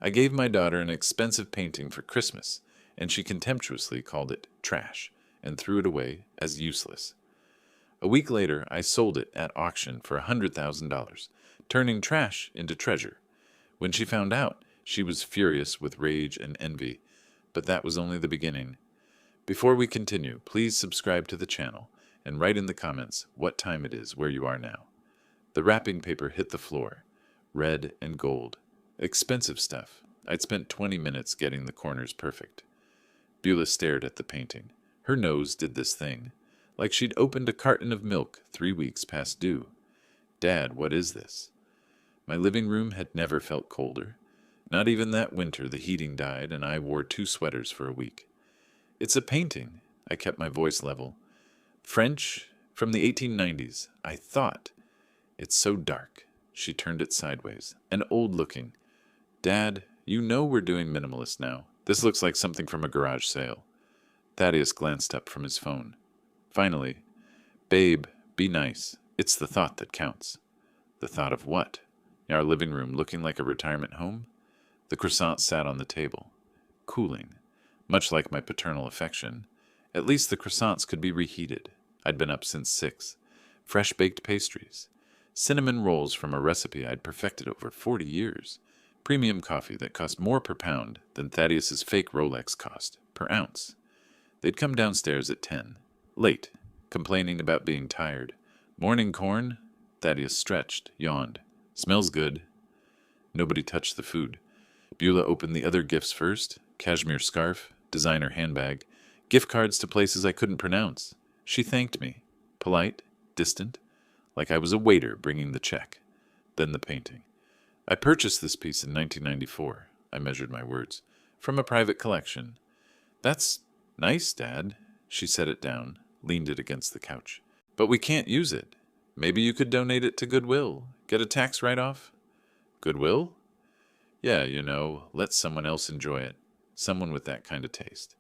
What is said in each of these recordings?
I gave my daughter an expensive painting for Christmas, and she contemptuously called it trash and threw it away as useless. A week later, I sold it at auction for $100,000, turning trash into treasure. When she found out, she was furious with rage and envy, but that was only the beginning. Before we continue, please subscribe to the channel and write in the comments what time it is where you are now. The wrapping paper hit the floor, red and gold. Expensive stuff. I'd spent 20 minutes getting the corners perfect. Beulah stared at the painting. Her nose did this thing, like she'd opened a carton of milk 3 weeks past due. Dad, what is this? My living room had never felt colder. Not even that winter the heating died and I wore 2 sweaters for a week. It's a painting. I kept my voice level. French from the 1890s, I thought. It's so dark. She turned it sideways, and old-looking. Dad, you know we're doing minimalist now. This looks like something from a garage sale. Thaddeus glanced up from his phone. Finally, Babe, be nice. It's the thought that counts. The thought of what? Our living room looking like a retirement home? The croissant sat on the table, cooling, much like my paternal affection. At least the croissants could be reheated. I'd been up since 6. Fresh-baked pastries. Cinnamon rolls from a recipe I'd perfected over 40 years. Premium coffee that cost more per pound than Thaddeus's fake Rolex cost, per ounce. They'd come downstairs at 10, late, complaining about being tired. Morning corn? Thaddeus stretched, yawned. Smells good. Nobody touched the food. Beulah opened the other gifts first, cashmere scarf, designer handbag, gift cards to places I couldn't pronounce. She thanked me, polite, distant, like I was a waiter bringing the check. Then the painting. I purchased this piece in 1994. I measured my words. From a private collection. That's nice, Dad. She set it down, leaned it against the couch. But we can't use it. Maybe you could donate it to Goodwill. Get a tax write-off? Goodwill? Yeah, let someone else enjoy it. Someone with that kind of taste.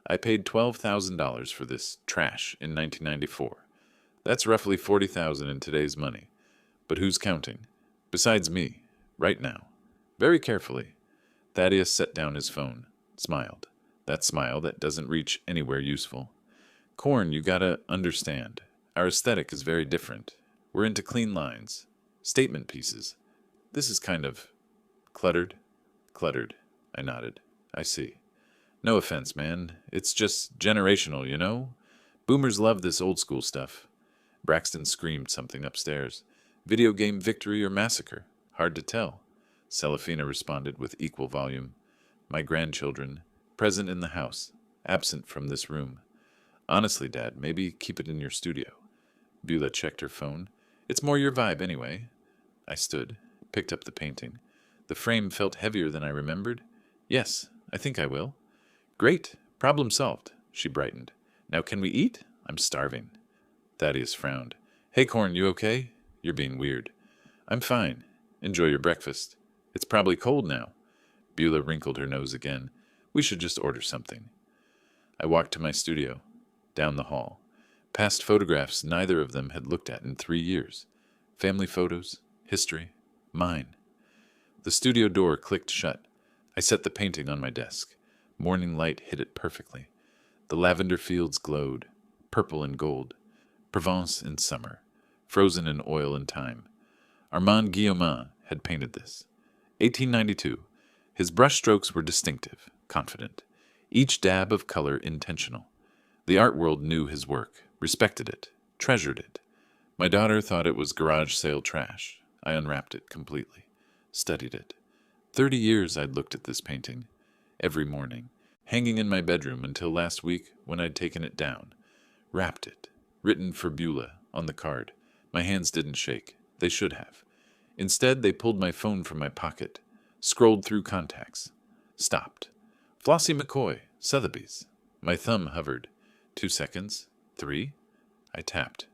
I paid $12,000 for this trash in 1994. That's roughly $40,000 in today's money. But who's counting? Besides me, right now. Very carefully. Thaddeus set down his phone, smiled. That smile that doesn't reach anywhere useful. Corn, you gotta understand. Our aesthetic is very different. We're into clean lines, statement pieces. This is kind of cluttered. Cluttered. I nodded. I see. No offense, man. It's just generational, Boomers love this old school stuff. Braxton screamed something upstairs. Video game victory or massacre? Hard to tell. Celafina responded with equal volume. My grandchildren, present in the house, absent from this room. Honestly, Dad, maybe keep it in your studio. Beulah checked her phone. It's more your vibe anyway. I stood, picked up the painting. The frame felt heavier than I remembered. Yes, I think I will. Great, problem solved. She brightened. Now can we eat? I'm starving. Thaddeus frowned. Hey, Corn, you okay? You're being weird. I'm fine. Enjoy your breakfast. It's probably cold now. Beulah wrinkled her nose again. We should just order something. I walked to my studio, down the hall. Past photographs neither of them had looked at in 3 years. Family photos, history, mine. The studio door clicked shut. I set the painting on my desk. Morning light hit it perfectly. The lavender fields glowed, purple and gold. Provence in summer, frozen in oil and time. Armand Guillaumin had painted this. 1892. His brushstrokes were distinctive, confident. Each dab of color intentional. The art world knew his work, respected it, treasured it. My daughter thought it was garage sale trash. I unwrapped it completely, studied it. 30 years I'd looked at this painting. Every morning, hanging in my bedroom until last week when I'd taken it down. Wrapped it. Written for Beulah on the card. My hands didn't shake. They should have. Instead, they pulled my phone from my pocket, scrolled through contacts, stopped. Flossie McCoy, Sotheby's. My thumb hovered. 2 seconds. 3. I tapped.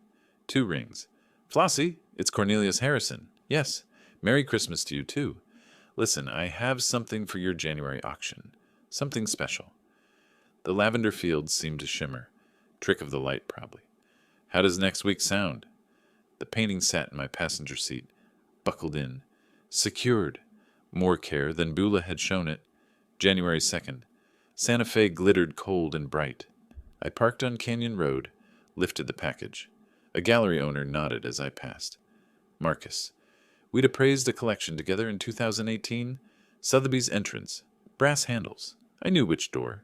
2 rings. Flossie, it's Cornelius Harrison. Yes. Merry Christmas to you, too. Listen, I have something for your January auction. Something special. The lavender fields seemed to shimmer. Trick of the light, probably. How does next week sound? The painting sat in my passenger seat, buckled in, secured. More care than Beulah had shown it. January 2nd. Santa Fe glittered cold and bright. I parked on Canyon Road, lifted the package. A gallery owner nodded as I passed. Marcus. We'd appraised a collection together in 2018. Sotheby's entrance. Brass handles. I knew which door.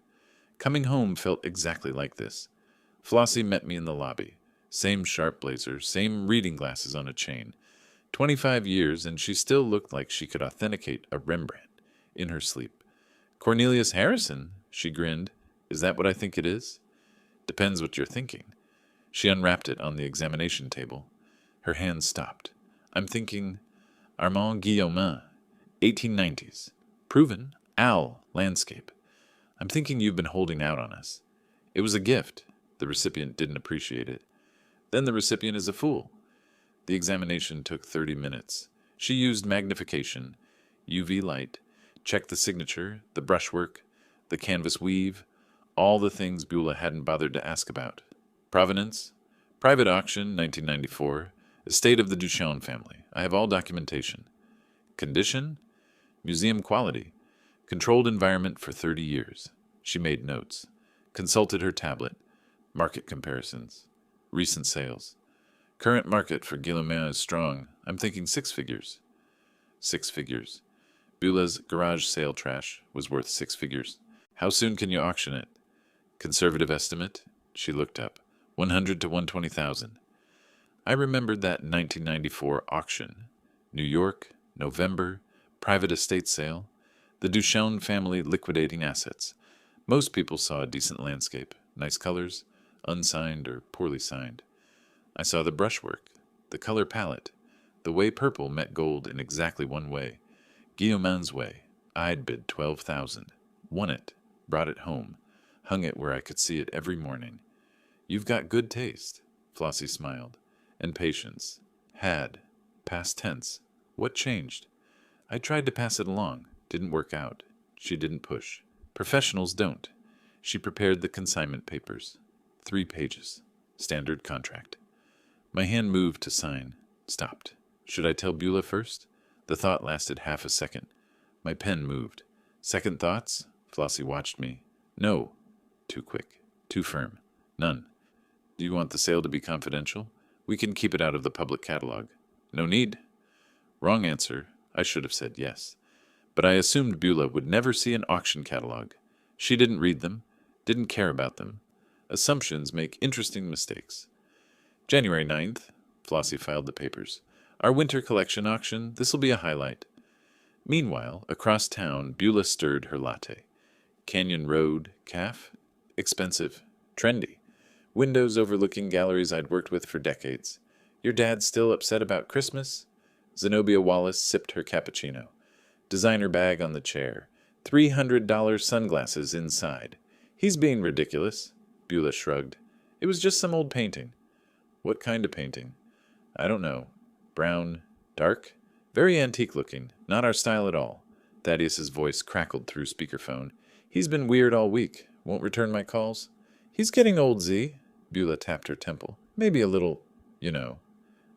Coming home felt exactly like this. Flossie met me in the lobby. Same sharp blazer, same reading glasses on a chain. 25 years, and she still looked like she could authenticate a Rembrandt in her sleep. Cornelius Harrison, she grinned. Is that what I think it is? Depends what you're thinking. She unwrapped it on the examination table. Her hand stopped. I'm thinking Armand Guillaumin, 1890s. Proven, Al, landscape. I'm thinking you've been holding out on us. It was a gift. The recipient didn't appreciate it. Then the recipient is a fool. The examination took 30 minutes. She used magnification, UV light, checked the signature, the brushwork, the canvas weave, all the things Beulah hadn't bothered to ask about. Provenance? Private auction, 1994. Estate of the Duchamp family. I have all documentation. Condition? Museum quality. Controlled environment for 30 years. She made notes. Consulted her tablet. Market comparisons. Recent sales. Current market for Guillaumin is strong. I'm thinking 6 figures. 6 figures. Beulah's garage sale trash was worth 6 figures. How soon can you auction it? Conservative estimate? She looked up. 100 to 120,000. I remembered that 1994 auction. New York, November, private estate sale. The Duchamp family liquidating assets. Most people saw a decent landscape. Nice colors, unsigned or poorly signed. I saw the brushwork, the color palette, the way purple met gold in exactly one way. Guillaumin's way. I'd bid 12,000. Won it. Brought it home. Hung it where I could see it every morning. You've got good taste. Flossie smiled. And patience. Had. Past tense. What changed? I tried to pass it along. Didn't work out. She didn't push. Professionals don't. She prepared the consignment papers. 3 pages. Standard contract. My hand moved to sign. Stopped. Should I tell Beulah first? The thought lasted half a second. My pen moved. Second thoughts? Flossie watched me. No. Too quick. Too firm. None. Do you want the sale to be confidential? We can keep it out of the public catalog. No need. Wrong answer. I should have said yes. But I assumed Beulah would never see an auction catalog. She didn't read them. Didn't care about them. Assumptions make interesting mistakes. January 9th. Flossie filed the papers. Our winter collection auction. This'll be a highlight. Meanwhile, across town, Beulah stirred her latte. Canyon Road, calf. Expensive. Trendy. Windows overlooking galleries I'd worked with for decades. Your dad still upset about Christmas? Zenobia Wallace sipped her cappuccino. Designer bag on the chair. $300 sunglasses inside. He's being ridiculous. Beulah shrugged. It was just some old painting. What kind of painting? I don't know. Brown. Dark? Very antique looking. Not our style at all. Thaddeus's voice crackled through speakerphone. He's been weird all week. Won't return my calls. He's getting old, Z. Beulah tapped her temple. Maybe a little,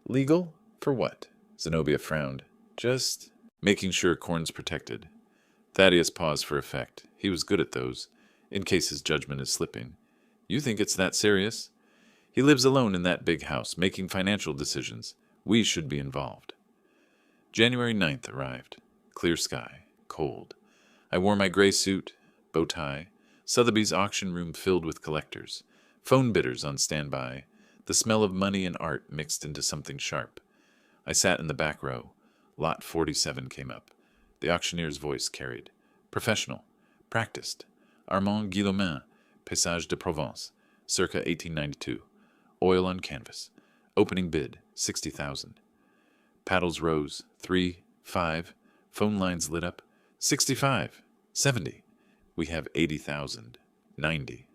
Legal? For what? Zenobia frowned. Just making sure Corn's protected. Thaddeus paused for effect. He was good at those, in case his judgment is slipping. You think it's that serious? He lives alone in that big house, making financial decisions. We should be involved. January 9th arrived. Clear sky. Cold. I wore my gray suit, bow tie, Sotheby's auction room filled with collectors, phone bidders on standby, the smell of money and art mixed into something sharp. I sat in the back row. Lot 47 came up. The auctioneer's voice carried. Professional. Practiced. Armand Guillaumin, Paysage de Provence, circa 1892. Oil on canvas. Opening bid, 60,000. Paddles rose. 3, 5. Phone lines lit up. 65. 70. We have 80,000. 90.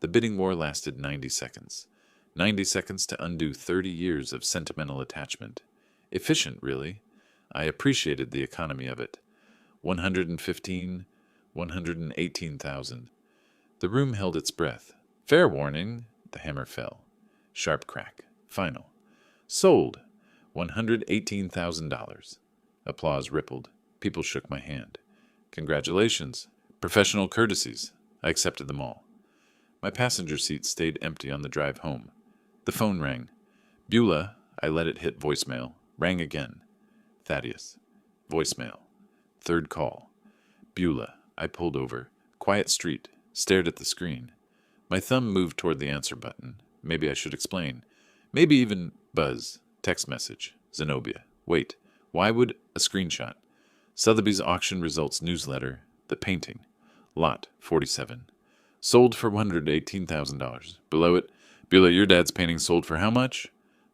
The bidding war lasted 90 seconds. 90 seconds to undo 30 years of sentimental attachment. Efficient, really. I appreciated the economy of it. 115, 118,000. The room held its breath. Fair warning. The hammer fell. Sharp crack. Final. Sold. $118,000. Applause rippled. People shook my hand. Congratulations. Professional courtesies. I accepted them all. My passenger seat stayed empty on the drive home. The phone rang. Beulah, I let it hit voicemail, rang again. Thaddeus. Voicemail. Third call. Beulah. I pulled over. Quiet street. Stared at the screen. My thumb moved toward the answer button. Maybe I should explain. Maybe even buzz. Text message. Zenobia. Wait. Why would a screenshot? Sotheby's auction results newsletter. The painting. Lot 47. Sold for $118,000. Below it, Beulah, your dad's painting sold for how much?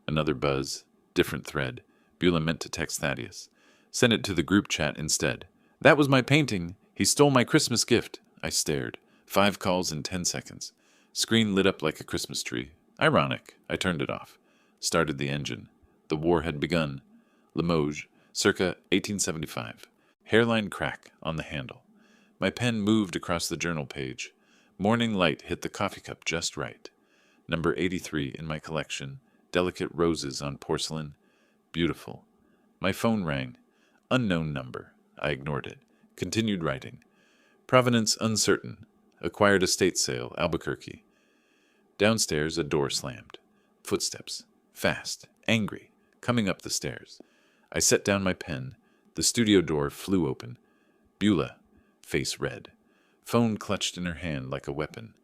Another buzz. Different thread. Beulah meant to text Thaddeus. Send it to the group chat instead. That was my painting. He stole my Christmas gift. I stared. 5 calls in 10 seconds. Screen lit up like a Christmas tree. Ironic. I turned it off. Started the engine. The war had begun. Limoges, circa 1875. Hairline crack on the handle. My pen moved across the journal page. Morning light hit the coffee cup just right. Number 83 in my collection. Delicate roses on porcelain. Beautiful. My phone rang. Unknown number. I ignored it. Continued writing. Provenance uncertain. Acquired estate sale, Albuquerque. Downstairs, a door slammed. Footsteps. Fast. Angry. Coming up the stairs. I set down my pen. The studio door flew open. Beulah. Face red. Phone clutched in her hand like a weapon.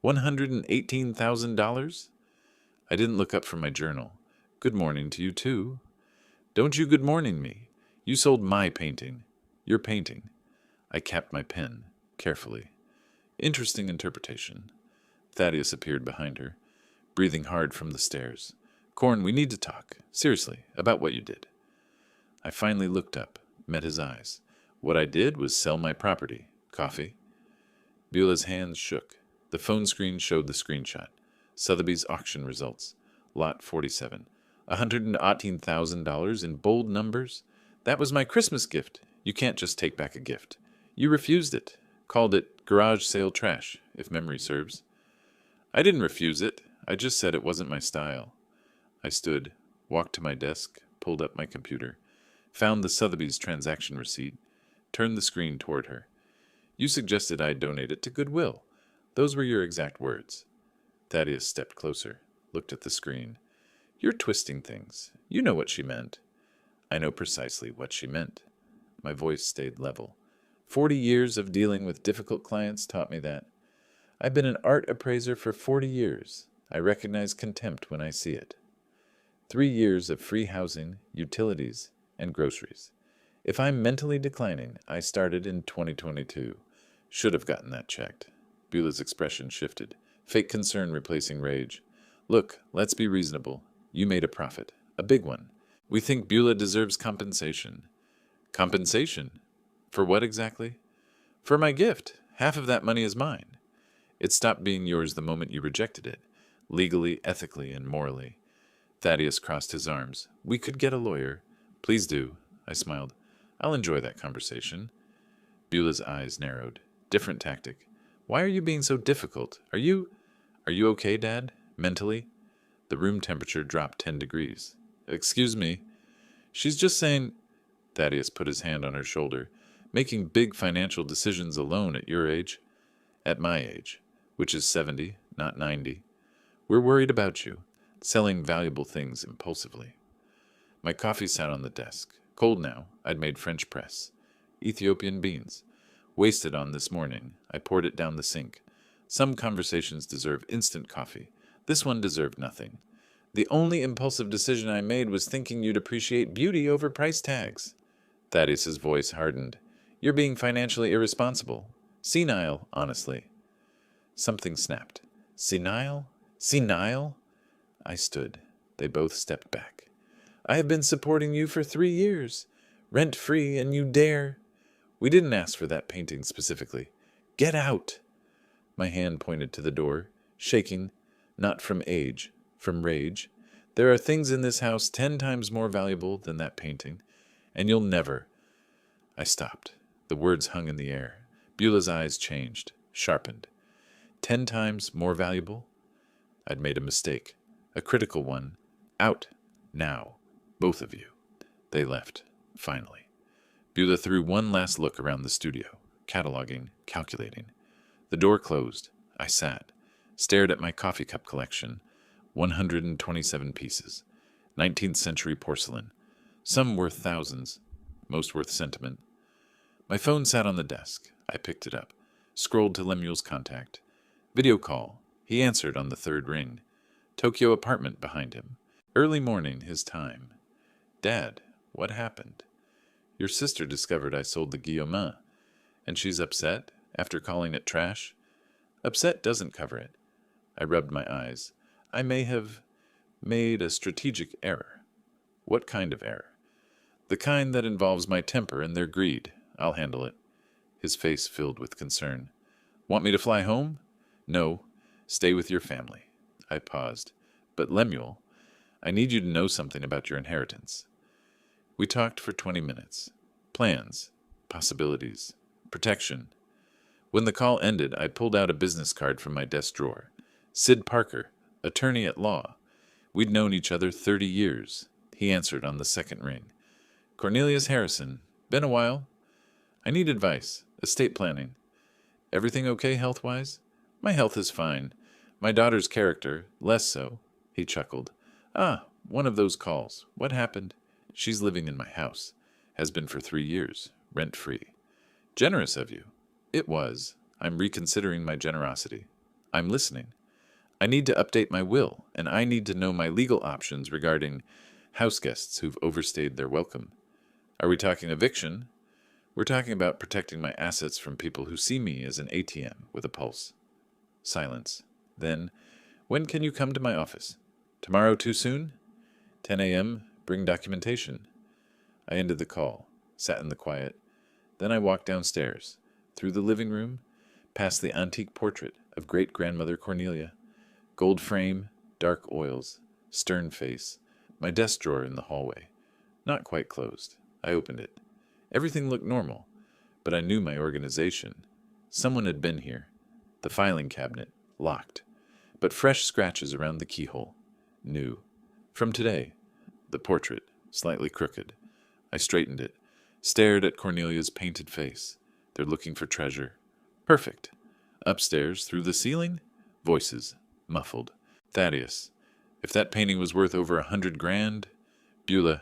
$118,000? I didn't look up from my journal. Good morning to you, too. Don't you good morning me. You sold my painting. Your painting. I capped my pen, carefully. Interesting interpretation. Thaddeus appeared behind her, breathing hard from the stairs. Corn, we need to talk, seriously, about what you did. I finally looked up, met his eyes. What I did was sell my property. Coffee? Beulah's hands shook. The phone screen showed the screenshot. Sotheby's auction results. Lot 47. $118,000 in bold numbers? That was my Christmas gift. You can't just take back a gift. You refused it. Called it garage sale trash, if memory serves. I didn't refuse it. I just said it wasn't my style. I stood, walked to my desk, pulled up my computer, found the Sotheby's transaction receipt, turned the screen toward her. You suggested I donate it to Goodwill. Those were your exact words. Thaddeus stepped closer, looked at the screen. You're twisting things. You know what she meant. I know precisely what she meant. My voice stayed level. 40 years of dealing with difficult clients taught me that. I've been an art appraiser for 40 years. I recognize contempt when I see it. 3 years of free housing, utilities, and groceries. If I'm mentally declining, I started in 2022. Should have gotten that checked. Beulah's expression shifted, fake concern replacing rage. Look, let's be reasonable. You made a profit. A big one. We think Beulah deserves compensation. Compensation? For what exactly? For my gift. Half of that money is mine. It stopped being yours the moment you rejected it. Legally, ethically, and morally. Thaddeus crossed his arms. We could get a lawyer. Please do. I smiled. I'll enjoy that conversation. Beulah's eyes narrowed. Different tactic. Why are you being so difficult? Are you okay, Dad? Mentally? The room temperature dropped 10 degrees. Excuse me. She's just saying... Thaddeus put his hand on her shoulder. Making big financial decisions alone at your age. At my age, which is 70, not 90. We're worried about you. Selling valuable things impulsively. My coffee sat on the desk. Cold now. I'd made French press. Ethiopian beans. Wasted on this morning. I poured it down the sink. Some conversations deserve instant coffee. This one deserved nothing. The only impulsive decision I made was thinking you'd appreciate beauty over price tags. Thaddeus's voice hardened. You're being financially irresponsible. Senile, honestly. Something snapped. Senile? Senile? I stood. They both stepped back. I have been supporting you for 3 years. Rent-free, and you dare. We didn't ask for that painting specifically. Get out. My hand pointed to the door, shaking, not from age, from rage. There are things in this house 10 times more valuable than that painting, and you'll never... I stopped. The words hung in the air. Beulah's eyes changed, sharpened. 10 times more valuable? I'd made a mistake. A critical one. Out. Now. Both of you. They left, finally. Beulah threw one last look around the studio, cataloging, calculating. The door closed. I sat, stared at my coffee cup collection, 127 pieces, 19th century porcelain, some worth thousands, most worth sentiment. My phone sat on the desk. I picked it up, scrolled to Lemuel's contact. Video call. He answered on the third ring. Tokyo apartment behind him. Early morning, his time. Dad, what happened? Your sister discovered I sold the Guillaumin, and she's upset after calling it trash. Upset doesn't cover it. I rubbed my eyes. I may have made a strategic error. What kind of error? The kind that involves my temper and their greed. I'll handle it. His face filled with concern. Want me to fly home? No. Stay with your family. I paused. But Lemuel, I need you to know something about your inheritance. We talked for 20 minutes. Plans, possibilities, protection. When the call ended, I pulled out a business card from my desk drawer. Sid Parker, attorney at law. We'd known each other 30 years. He answered on the second ring. Cornelius Harrison. Been a while. I need advice. Estate planning. Everything okay health-wise? My health is fine. My daughter's character, less so. He chuckled. Ah, one of those calls. What happened? She's living in my house. Has been for 3 years. Rent-free. Generous of you. It was. I'm reconsidering my generosity. I'm listening. I need to update my will, and I need to know my legal options regarding house guests who've overstayed their welcome. Are we talking eviction? We're talking about protecting my assets from people who see me as an ATM with a pulse. Silence. Then, when can you come to my office? Tomorrow too soon? 10 a.m., bring documentation. I ended the call, sat in the quiet. Then I walked downstairs, through the living room, past the antique portrait of great-grandmother Cornelia. Gold frame, dark oils, stern face, my desk drawer in the hallway. Not quite closed. I opened it. Everything looked normal, but I knew my organization. Someone had been here. The filing cabinet, locked, but fresh scratches around the keyhole. New. From today. The portrait, slightly crooked. I straightened it, stared at Cornelia's painted face. They're looking for treasure. Perfect. Upstairs, through the ceiling, voices, muffled. Thaddeus. If that painting was worth over 100 grand. Beulah.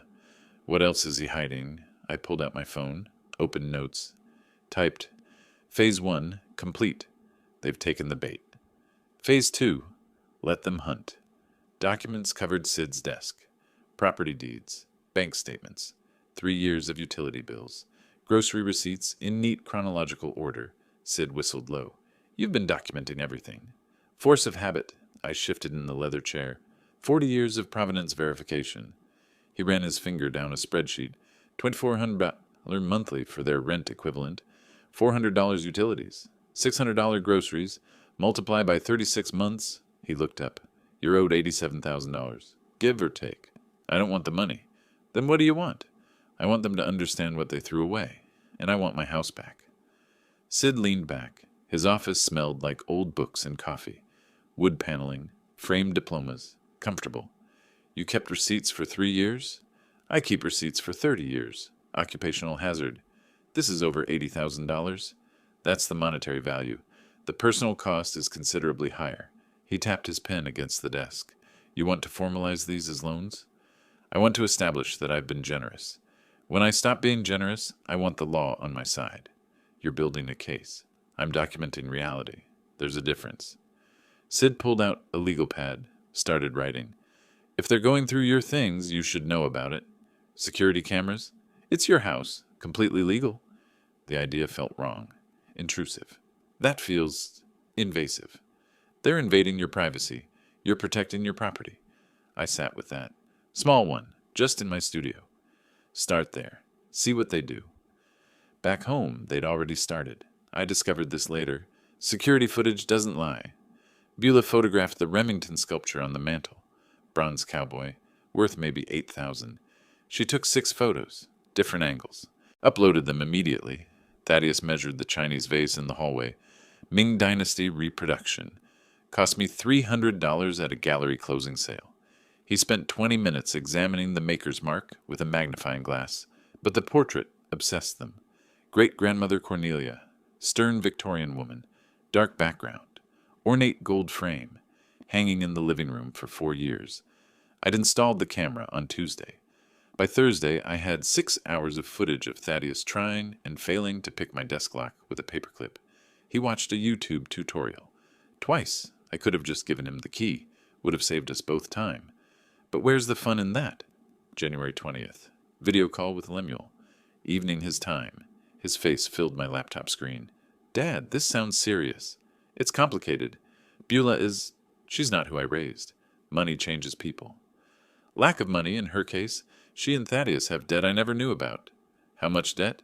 What else is he hiding? I pulled out my phone, opened notes, typed, Phase 1, complete. They've taken the bait. Phase 2, let them hunt. Documents covered Sid's desk. Property deeds, bank statements, 3 years of utility bills, grocery receipts in neat chronological order. Sid whistled low. You've been documenting everything. Force of habit. I shifted in the leather chair. 40 years of provenance verification. He ran his finger down a spreadsheet. $2,400 monthly for their rent equivalent, $400 utilities, $600 groceries, multiply by 36 months. He looked up. You're owed $87,000. Give or take. I don't want the money. Then what do you want? I want them to understand what they threw away, and I want my house back. Sid leaned back. His office smelled like old books and coffee. Wood paneling, framed diplomas, comfortable. You kept receipts for 3 years? I keep receipts for 30 years. Occupational hazard. This is over $80,000. That's the monetary value. The personal cost is considerably higher. He tapped his pen against the desk. You want to formalize these as loans? I want to establish that I've been generous. When I stop being generous, I want the law on my side. You're building a case. I'm documenting reality. There's a difference. Sid pulled out a legal pad, started writing. If they're going through your things, you should know about it. Security cameras? It's your house. Completely legal. The idea felt wrong. Intrusive. That feels invasive. They're invading your privacy. You're protecting your property. I sat with that. Small one, just in my studio. Start there. See what they do. Back home, they'd already started. I discovered this later. Security footage doesn't lie. Beulah photographed the Remington sculpture on the mantel. Bronze cowboy, worth maybe $8,000. She took 6 photos, different angles. Uploaded them immediately. Thaddeus measured the Chinese vase in the hallway. Ming Dynasty reproduction. Cost me $300 at a gallery closing sale. He spent 20 minutes examining the maker's mark with a magnifying glass, but the portrait obsessed them. Great-grandmother Cornelia, stern Victorian woman, dark background, ornate gold frame, hanging in the living room for 4 years. I'd installed the camera on Tuesday. By Thursday, I had 6 hours of footage of Thaddeus trying and failing to pick my desk lock with a paperclip. He watched a YouTube tutorial. Twice, I could have just given him the key. Would have saved us both time. But where's the fun in that? January 20th. Video call with Lemuel. Evening his time. His face filled my laptop screen. Dad, this sounds serious. It's complicated. Beulah is... she's not who I raised. Money changes people. Lack of money, in her case. She and Thaddeus have debt I never knew about. How much debt?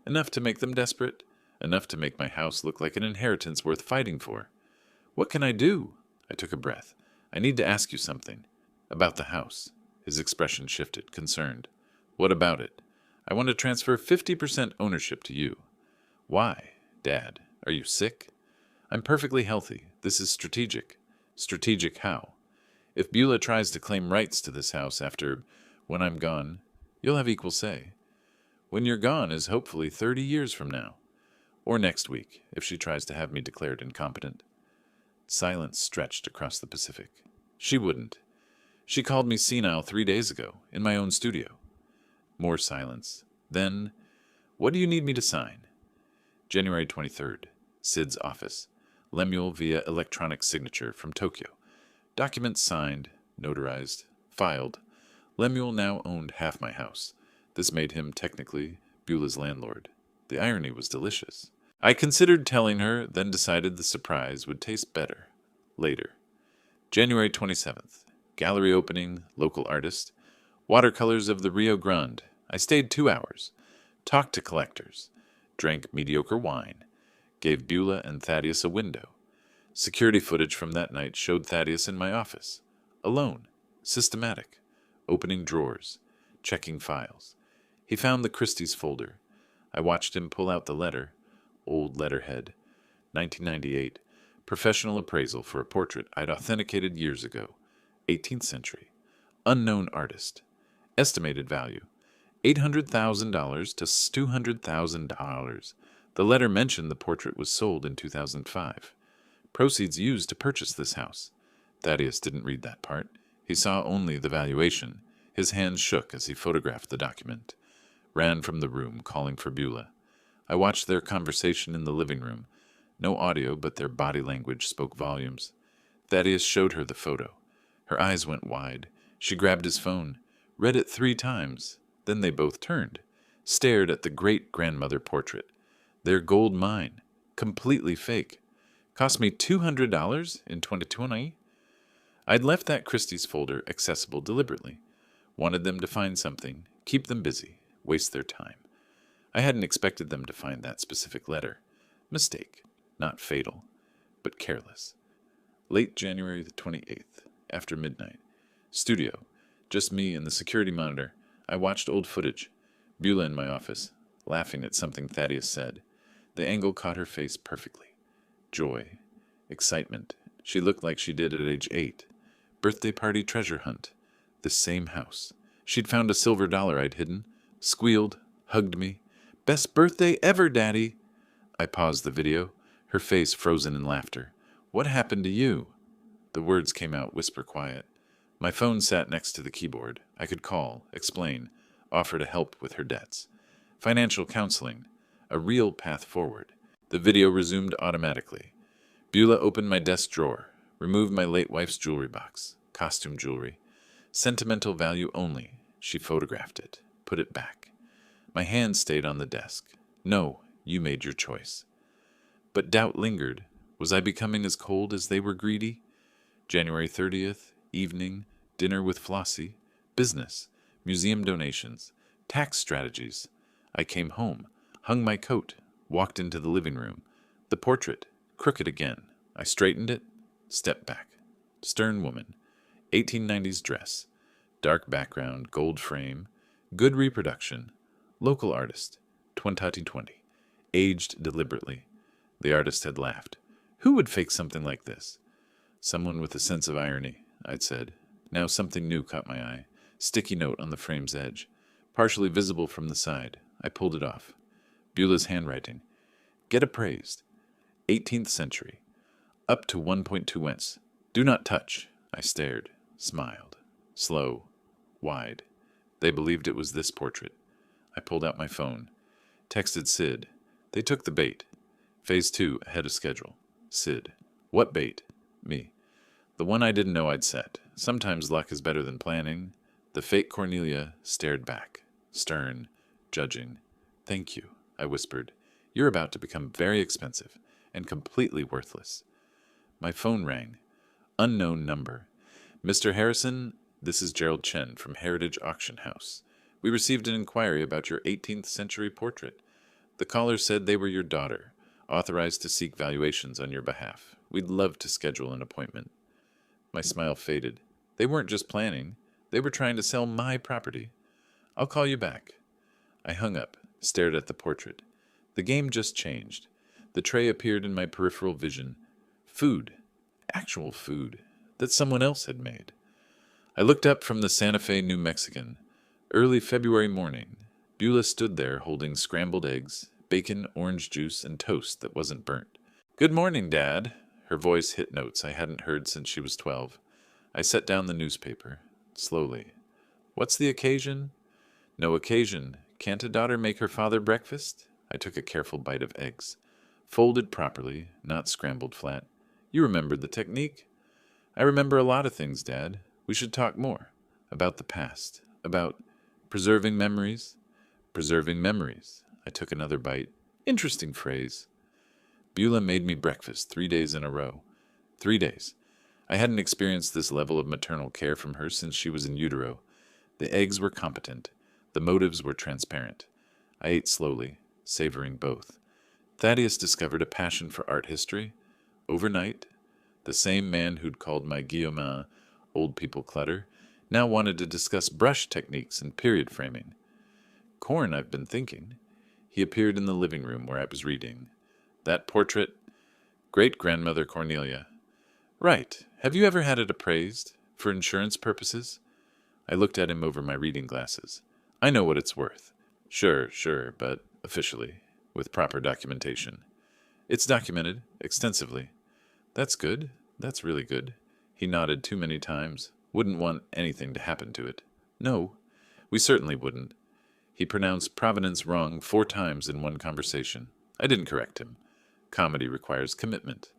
Enough to make them desperate. Enough to make my house look like an inheritance worth fighting for. What can I do? I took a breath. I need to ask you something. About the house. His expression shifted, concerned. What about it? I want to transfer 50% ownership to you. Why? Dad, are you sick? I'm perfectly healthy. This is strategic. Strategic how? If Beulah tries to claim rights to this house after, when I'm gone, you'll have equal say. When you're gone is hopefully 30 years from now. Or next week, if she tries to have me declared incompetent. Silence stretched across the Pacific. She wouldn't. She called me senile 3 days ago, in my own studio. More silence. Then, what do you need me to sign? January 23rd. Sid's office. Lemuel via electronic signature from Tokyo. Documents signed, notarized, filed. Lemuel now owned half my house. This made him, technically, Beulah's landlord. The irony was delicious. I considered telling her, then decided the surprise would taste better. Later. January 27th. Gallery opening, local artist. Watercolors of the Rio Grande. I stayed 2 hours. Talked to collectors. Drank mediocre wine. Gave Beulah and Thaddeus a window. Security footage from that night showed Thaddeus in my office. Alone. Systematic. Opening drawers. Checking files. He found the Christie's folder. I watched him pull out the letter. Old letterhead. 1998. Professional appraisal for a portrait I'd authenticated years ago. 18th century. Unknown artist. Estimated value. $800,000 to $200,000. The letter mentioned the portrait was sold in 2005. Proceeds used to purchase this house. Thaddeus didn't read that part. He saw only the valuation. His hands shook as he photographed the document. Ran from the room, calling for Beulah. I watched their conversation in the living room. No audio, but their body language spoke volumes. Thaddeus showed her the photo. Her eyes went wide. She grabbed his phone, read it 3 times. Then they both turned, stared at the great-grandmother portrait. Their gold mine, completely fake. Cost me $200 in 2020. I'd left that Christie's folder accessible deliberately. Wanted them to find something, keep them busy, waste their time. I hadn't expected them to find that specific letter. Mistake, not fatal, but careless. Late January the 28th, after midnight. Studio, just me and the security monitor. I watched old footage. Beulah in my office, laughing at something Thaddeus said. The angle caught her face perfectly. Joy, excitement. She looked like she did at age 8. Birthday party treasure hunt. The same house. She'd found a silver dollar I'd hidden. Squealed, hugged me. Best birthday ever, Daddy. I paused the video, her face frozen in laughter. What happened to you? The words came out whisper quiet. My phone sat next to the keyboard. I could call, explain, offer to help with her debts. Financial counseling. A real path forward. The video resumed automatically. Beulah opened my desk drawer, removed my late wife's jewelry box, costume jewelry. Sentimental value only. She photographed it, put it back. My hand stayed on the desk. No, you made your choice. But doubt lingered. Was I becoming as cold as they were greedy? January 30th, evening, dinner with Flossie, business, museum donations, tax strategies. I came home, hung my coat, walked into the living room. The portrait, crooked again. I straightened it, stepped back. Stern woman, 1890s dress, dark background, gold frame, good reproduction, local artist, 2020, aged deliberately. The artist had laughed. Who would fake something like this? Someone with a sense of irony, I'd said. Now something new caught my eye. Sticky note on the frame's edge, partially visible from the side. I pulled it off. Beulah's handwriting. Get appraised. 18th century. Up to 1.2 wents. Do not touch. I stared, smiled. Slow. Wide. They believed it was this portrait. I pulled out my phone. Texted Sid. They took the bait. Phase 2, ahead of schedule. Sid. What bait? Me. The one I didn't know I'd set. Sometimes luck is better than planning. The fake Cornelia stared back. Stern. Judging. Thank you, I whispered. You're about to become very expensive and completely worthless. My phone rang. Unknown number. Mr. Harrison, this is Gerald Chen from Heritage Auction House. We received an inquiry about your 18th century portrait. The caller said they were your daughter, authorized to seek valuations on your behalf. We'd love to schedule an appointment. My smile faded. They weren't just planning. They were trying to sell my property. I'll call you back. I hung up, stared at the portrait. The game just changed. The tray appeared in my peripheral vision. Food. Actual food. That someone else had made. I looked up from the Santa Fe New Mexican. Early February morning. Beulah stood there holding scrambled eggs, bacon, orange juice, and toast that wasn't burnt. Good morning, Dad. Her voice hit notes I hadn't heard since she was 12. I set down the newspaper. Slowly. What's the occasion? No occasion. Can't a daughter make her father breakfast? I took a careful bite of eggs. Folded properly, not scrambled flat. You remembered the technique? I remember a lot of things, Dad. We should talk more. About the past. About preserving memories. Preserving memories. I took another bite. Interesting phrase. Beulah made me breakfast 3 days in a row. 3 days. I hadn't experienced this level of maternal care from her since she was in utero. The eggs were competent. The motives were transparent. I ate slowly, savoring both. Thaddeus discovered a passion for art history. Overnight, the same man who'd called my Guillaumin old people clutter now wanted to discuss brush techniques and period framing. Corn, I've been thinking. He appeared in the living room where I was reading. That portrait, great-grandmother Cornelia. Right. Have you ever had it appraised? For insurance purposes? I looked at him over my reading glasses. I know what it's worth. Sure, but officially, with proper documentation. It's documented, extensively. That's good. That's really good. He nodded too many times. Wouldn't want anything to happen to it. No, we certainly wouldn't. He pronounced provenance wrong 4 times in one conversation. I didn't correct him. Comedy requires commitment.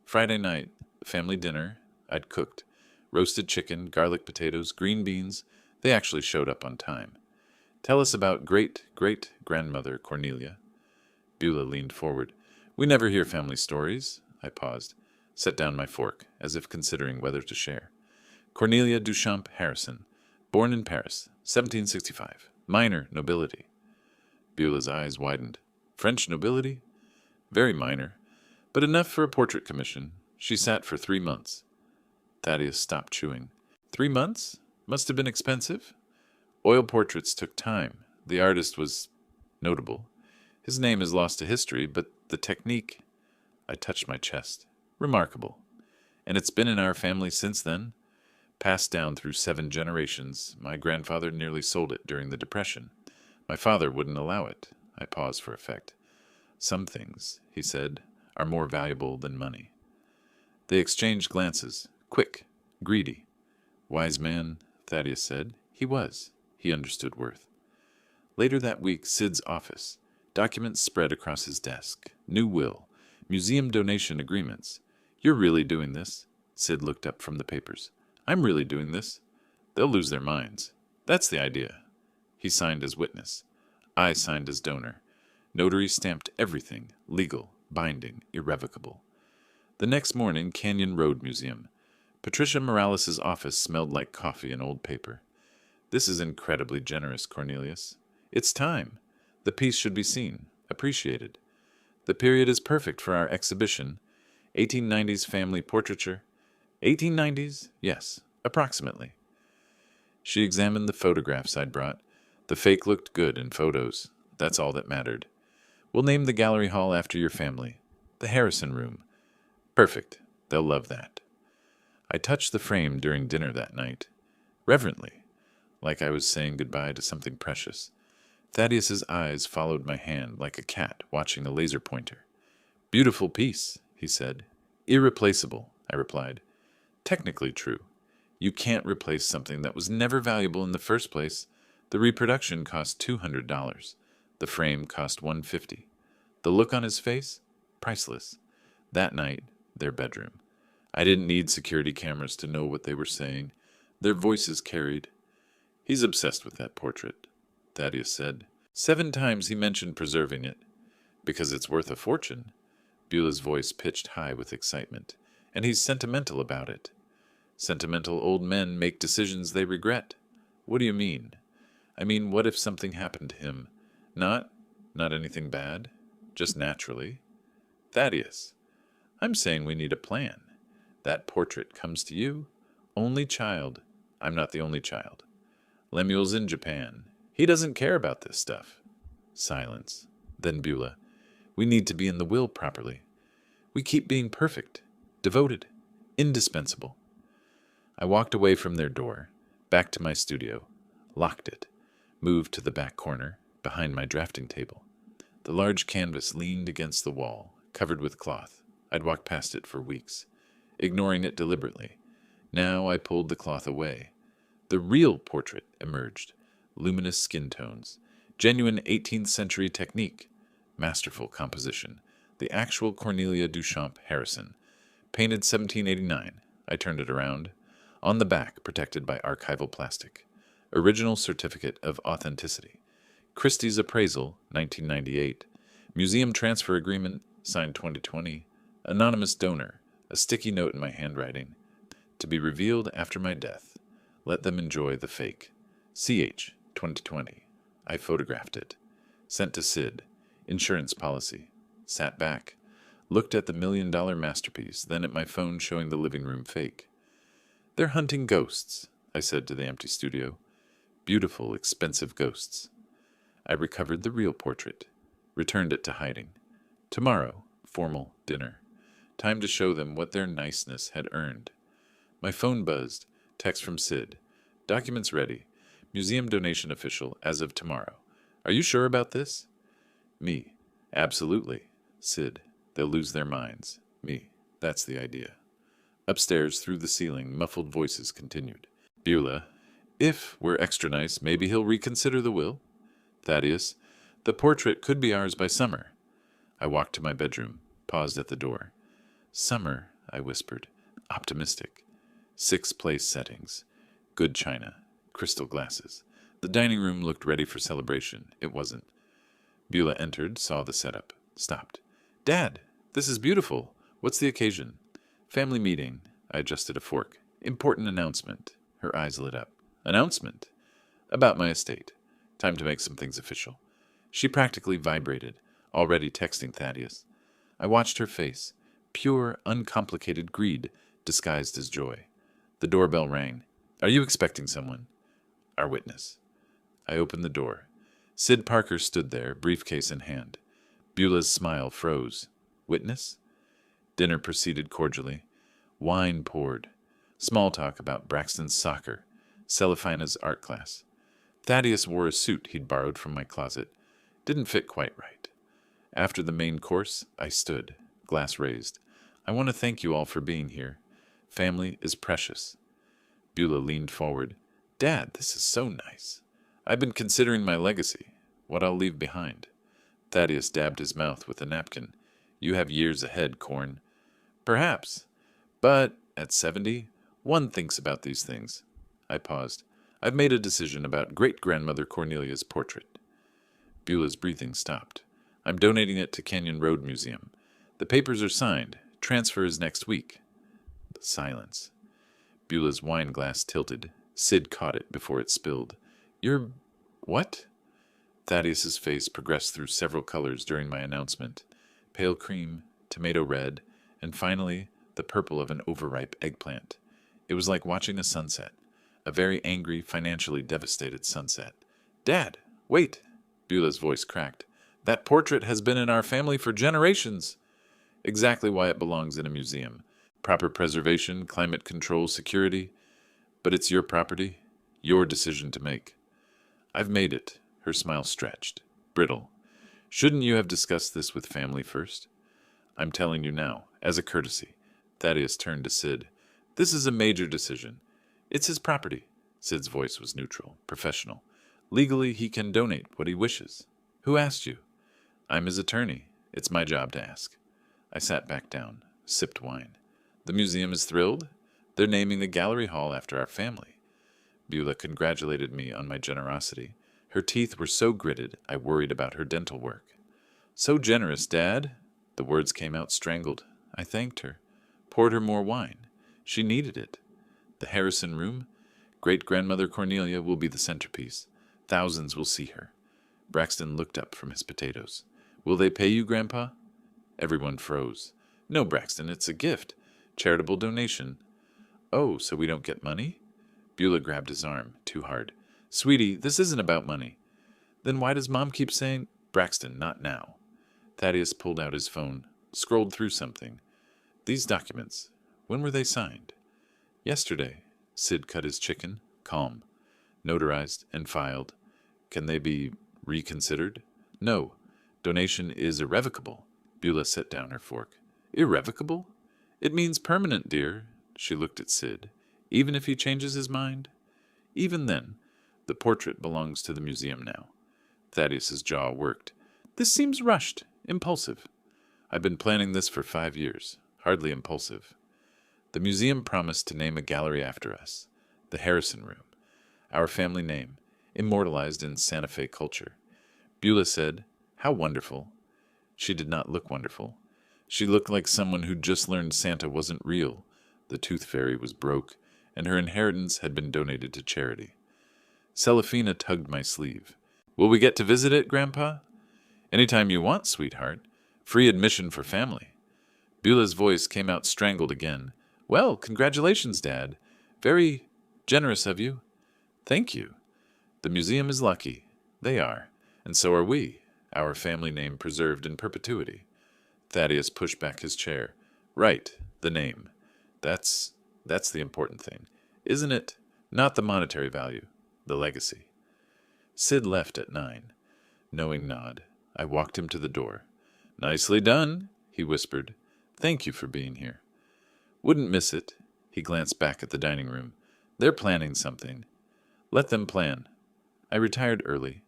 Friday night, family dinner, I'd cooked. Roasted chicken, garlic potatoes, green beans. They actually showed up on time. Tell us about great-great-grandmother Cornelia. Beulah leaned forward. We never hear family stories. I paused, set down my fork, as if considering whether to share. Cornelia Duchamp Harrison, born in Paris, 1765, minor nobility. Beulah's eyes widened. French nobility? Very minor, but enough for a portrait commission. She sat for 3 months. Thaddeus stopped chewing. 3 months? Must have been expensive? Oil portraits took time. The artist was notable. His name is lost to history, but the technique... I touched my chest. Remarkable. And it's been in our family since then. Passed down through 7 generations. My grandfather nearly sold it during the Depression. My father wouldn't allow it. I paused for effect. Some things, he said, are more valuable than money. They exchanged glances. Quick. Greedy. Wise man, Thaddeus said. He was. He understood worth. Later that week, Sid's office. Documents spread across his desk. New will. Museum donation agreements. You're really doing this? Sid looked up from the papers. I'm really doing this. They'll lose their minds. That's the idea. He signed as witness. I signed as donor. Notary stamped everything. Legal, binding, irrevocable. The next morning, Canyon Road Museum. Patricia Morales' office smelled like coffee and old paper. This is incredibly generous, Cornelius. It's time. The piece should be seen, appreciated. The period is perfect for our exhibition. 1890s family portraiture. 1890s? Yes, approximately. She examined the photographs I'd brought. The fake looked good in photos. That's all that mattered. We'll name the gallery hall after your family. The Harrison Room. Perfect. They'll love that. I touched the frame during dinner that night. Reverently, like I was saying goodbye to something precious. Thaddeus's eyes followed my hand like a cat watching a laser pointer. Beautiful piece, he said. Irreplaceable, I replied. Technically true. You can't replace something that was never valuable in the first place. The reproduction cost $200. The frame cost $150. The look on his face? Priceless. That night, their bedroom. I didn't need security cameras to know what they were saying. Their voices carried. He's obsessed with that portrait, Thaddeus said. 7 times he mentioned preserving it. Because it's worth a fortune. Beulah's voice pitched high with excitement. And he's sentimental about it. Sentimental old men make decisions they regret. What do you mean? I mean, what if something happened to him? Not anything bad. Just naturally. Thaddeus, I'm saying we need a plan. That portrait comes to you. Only child. I'm not the only child. Lemuel's in Japan. He doesn't care about this stuff. Silence. Then Beulah, we need to be in the will properly. We keep being perfect, devoted, indispensable. I walked away from their door, back to my studio, locked it, moved to the back corner, behind my drafting table. The large canvas leaned against the wall, covered with cloth. I'd walked past it for weeks, ignoring it deliberately. Now I pulled the cloth away. The real portrait emerged, luminous skin tones, genuine 18th century technique, masterful composition, the actual Cornelia Duchamp Harrison, painted 1789. I turned it around. On the back, protected by archival plastic. Original certificate of authenticity. Christie's appraisal, 1998. Museum transfer agreement, signed 2020. Anonymous donor. A sticky note in my handwriting. To be revealed after my death. Let them enjoy the fake. CH, 2020. I photographed it. Sent to Sid. Insurance policy. Sat back. Looked at the $1 million masterpiece, then at my phone showing the living room fake. They're hunting ghosts, I said to the empty studio. Beautiful, expensive ghosts. I recovered the real portrait, returned it to hiding. Tomorrow, formal dinner. Time to show them what their niceness had earned. My phone buzzed. Text from Sid. Documents ready. Museum donation official as of tomorrow. Are you sure about this? Me. Absolutely. Sid. They'll lose their minds. Me. That's the idea. Upstairs, through the ceiling, muffled voices continued. Beulah, if we're extra nice, maybe he'll reconsider the will. Thaddeus, the portrait could be ours by summer. I walked to my bedroom, paused at the door. Summer, I whispered, optimistic. 6 place settings. Good china. Crystal glasses. The dining room looked ready for celebration. It wasn't. Beulah entered, saw the setup, stopped. Dad, this is beautiful. What's the occasion? Family meeting. I adjusted a fork. Important announcement. Her eyes lit up. Announcement? About my estate. Time to make some things official. She practically vibrated, already texting Thaddeus. I watched her face. Pure, uncomplicated greed, disguised as joy. The doorbell rang. Are you expecting someone? Our witness. I opened the door. Sid Parker stood there, briefcase in hand. Beulah's smile froze. Witness? Dinner proceeded cordially. Wine poured. Small talk about Braxton's soccer. Cellophana's art class. Thaddeus wore a suit he'd borrowed from my closet. Didn't fit quite right. After the main course, I stood, glass raised. I want to thank you all for being here. Family is precious. Beulah leaned forward. Dad, this is so nice. I've been considering my legacy, what I'll leave behind. Thaddeus dabbed his mouth with a napkin. You have years ahead, Corn. Perhaps. But at 70, one thinks about these things. I paused. I've made a decision about great-grandmother Cornelia's portrait. Beulah's breathing stopped. I'm donating it to Canyon Road Museum. The papers are signed. Transfer is next week. Silence. Beulah's wine glass tilted. Sid caught it before it spilled. You're... what? Thaddeus's face progressed through several colors during my announcement. Pale cream, tomato red, and finally the purple of an overripe eggplant. It was like watching a sunset, a very angry, financially devastated sunset. Dad, wait! Beulah's voice cracked. That portrait has been in our family for generations. Exactly why it belongs in a museum. Proper preservation, climate control, security. But it's your property, your decision to make. I've made it, Her smile stretched, brittle. Shouldn't you have discussed this with family first? I'm telling you now, as a courtesy. Thaddeus turned to Sid. This is a major decision. It's his property. Sid's voice was neutral, professional. Legally, he can donate what he wishes. Who asked you? I'm his attorney. It's my job to ask. I sat back down, sipped wine. The museum is thrilled. They're naming the gallery hall after our family. Beulah congratulated me on my generosity. Her teeth were so gritted, I worried about her dental work. So generous, Dad. The words came out strangled. I thanked her, poured her more wine. She needed it. The Harrison room? Great-grandmother Cornelia will be the centerpiece. Thousands will see her. Braxton looked up from his potatoes. Will they pay you, Grandpa? Everyone froze. No, Braxton, it's a gift. Charitable donation. Oh, so we don't get money? Beulah grabbed his arm, too hard. Sweetie, this isn't about money. Then why does Mom keep saying, Braxton, not now? Thaddeus pulled out his phone, scrolled through something. These documents, when were they signed? Yesterday. Sid cut his chicken, calm. Notarized and filed. Can they be reconsidered? No. Donation is irrevocable. Beulah set down her fork. Irrevocable? It means permanent, dear. She looked at Sid. Even if he changes his mind? Even then, the portrait belongs to the museum now. Thaddeus's jaw worked. This seems rushed, impulsive. I've been planning this for 5 years. Hardly impulsive. The museum promised to name a gallery after us. The Harrison Room. Our family name, immortalized in Santa Fe culture. Beulah said, How wonderful. She did not look wonderful. She looked like someone who'd just learned Santa wasn't real. The tooth fairy was broke, and her inheritance had been donated to charity. Celafina tugged my sleeve. Will we get to visit it, Grandpa? Anytime you want, sweetheart. Free admission for family. Beulah's voice came out strangled again. Well, congratulations, Dad. Very generous of you. Thank you. The museum is lucky. They are. And so are we. Our family name preserved in perpetuity. Thaddeus pushed back his chair. Right, the name. That's the important thing. Isn't it? Not the monetary value. The legacy. Sid left at 9. Knowing nod. I walked him to the door. Nicely done, he whispered. Thank you for being here. Wouldn't miss it. He glanced back at the dining room. They're planning something. Let them plan. I retired early.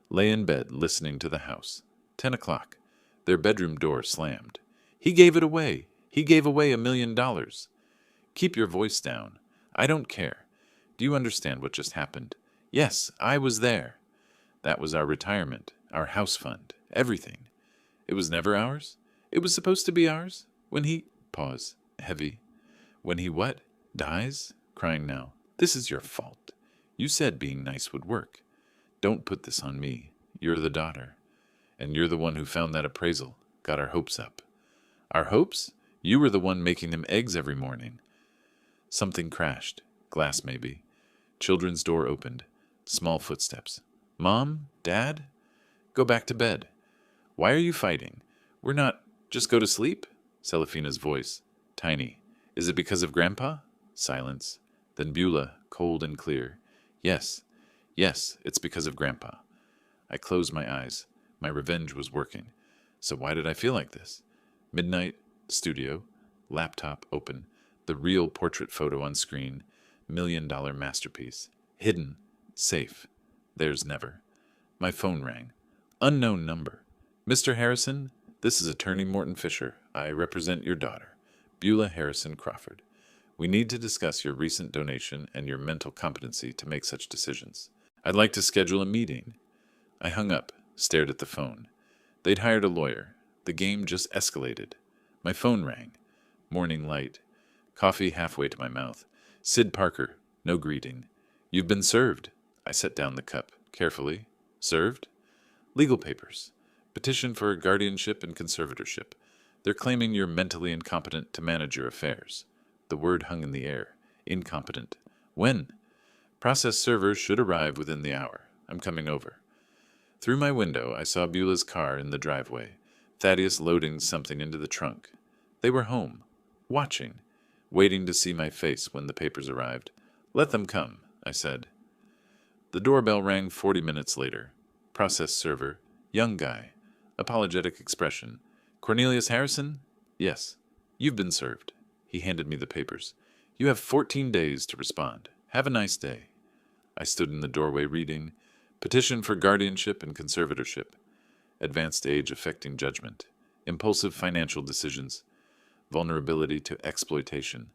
Lay in bed, listening to the house. 10 o'clock. Their bedroom door slammed. He gave it away. He gave away $1 million. Keep your voice down. I don't care. Do you understand what just happened? Yes, I was there. That was our retirement, our house fund, everything. It was never ours? It was supposed to be ours? When he... Pause. Heavy. When he what? Dies? Crying now. This is your fault. You said being nice would work. Don't put this on me. You're the daughter. And you're the one who found that appraisal, got our hopes up. Our hopes? You were the one making them eggs every morning. Something crashed. Glass, maybe. Children's door opened. Small footsteps. Mom? Dad? Go back to bed. Why are you fighting? We're not... Just go to sleep? Celafina's voice. Tiny. Is it because of Grandpa? Silence. Then Beulah, cold and clear. Yes. Yes, it's because of Grandpa. I closed my eyes. My revenge was working. So why did I feel like this? Midnight, studio, laptop open, the real portrait photo on screen, $1 million masterpiece. Hidden, safe. There's never. My phone rang. Unknown number. Mr. Harrison, this is Attorney Morton Fisher. I represent your daughter, Beulah Harrison Crawford. We need to discuss your recent donation and your mental competency to make such decisions. I'd like to schedule a meeting. I hung up, stared at the phone. They'd hired a lawyer. The game just escalated. My phone rang. Morning light. Coffee halfway to my mouth. Sid Parker. No greeting. You've been served. I set down the cup. Carefully. Served? Legal papers. Petition for guardianship and conservatorship. They're claiming you're mentally incompetent to manage your affairs. The word hung in the air. Incompetent. When? Process servers should arrive within the hour. I'm coming over. Through my window, I saw Beulah's car in the driveway. Thaddeus loading something into the trunk. They were home. Watching. Waiting to see my face when the papers arrived. Let them come, I said. The doorbell rang 40 minutes later. Process server. Young guy. Apologetic expression. Cornelius Harrison? Yes. You've been served. He handed me the papers. You have 14 days to respond. Have a nice day. I stood in the doorway reading. Petition for guardianship and conservatorship. Advanced age affecting judgment. Impulsive financial decisions. Vulnerability to exploitation.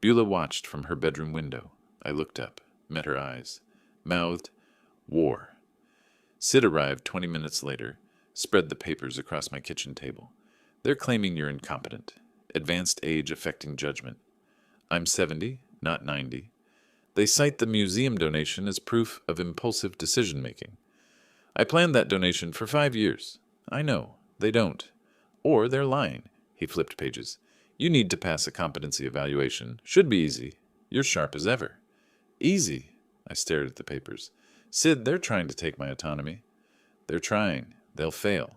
Beulah watched from her bedroom window. I looked up, met her eyes, mouthed, war. Sid arrived 20 minutes later, spread the papers across my kitchen table. They're claiming you're incompetent. Advanced age affecting judgment. I'm 70, not 90. They cite the museum donation as proof of impulsive decision-making. I planned that donation for 5 years. I know, they don't. Or they're lying. He flipped pages. You need to pass a competency evaluation. Should be easy. You're sharp as ever. Easy. I stared at the papers. Sid, they're trying to take my autonomy. They're trying. They'll fail.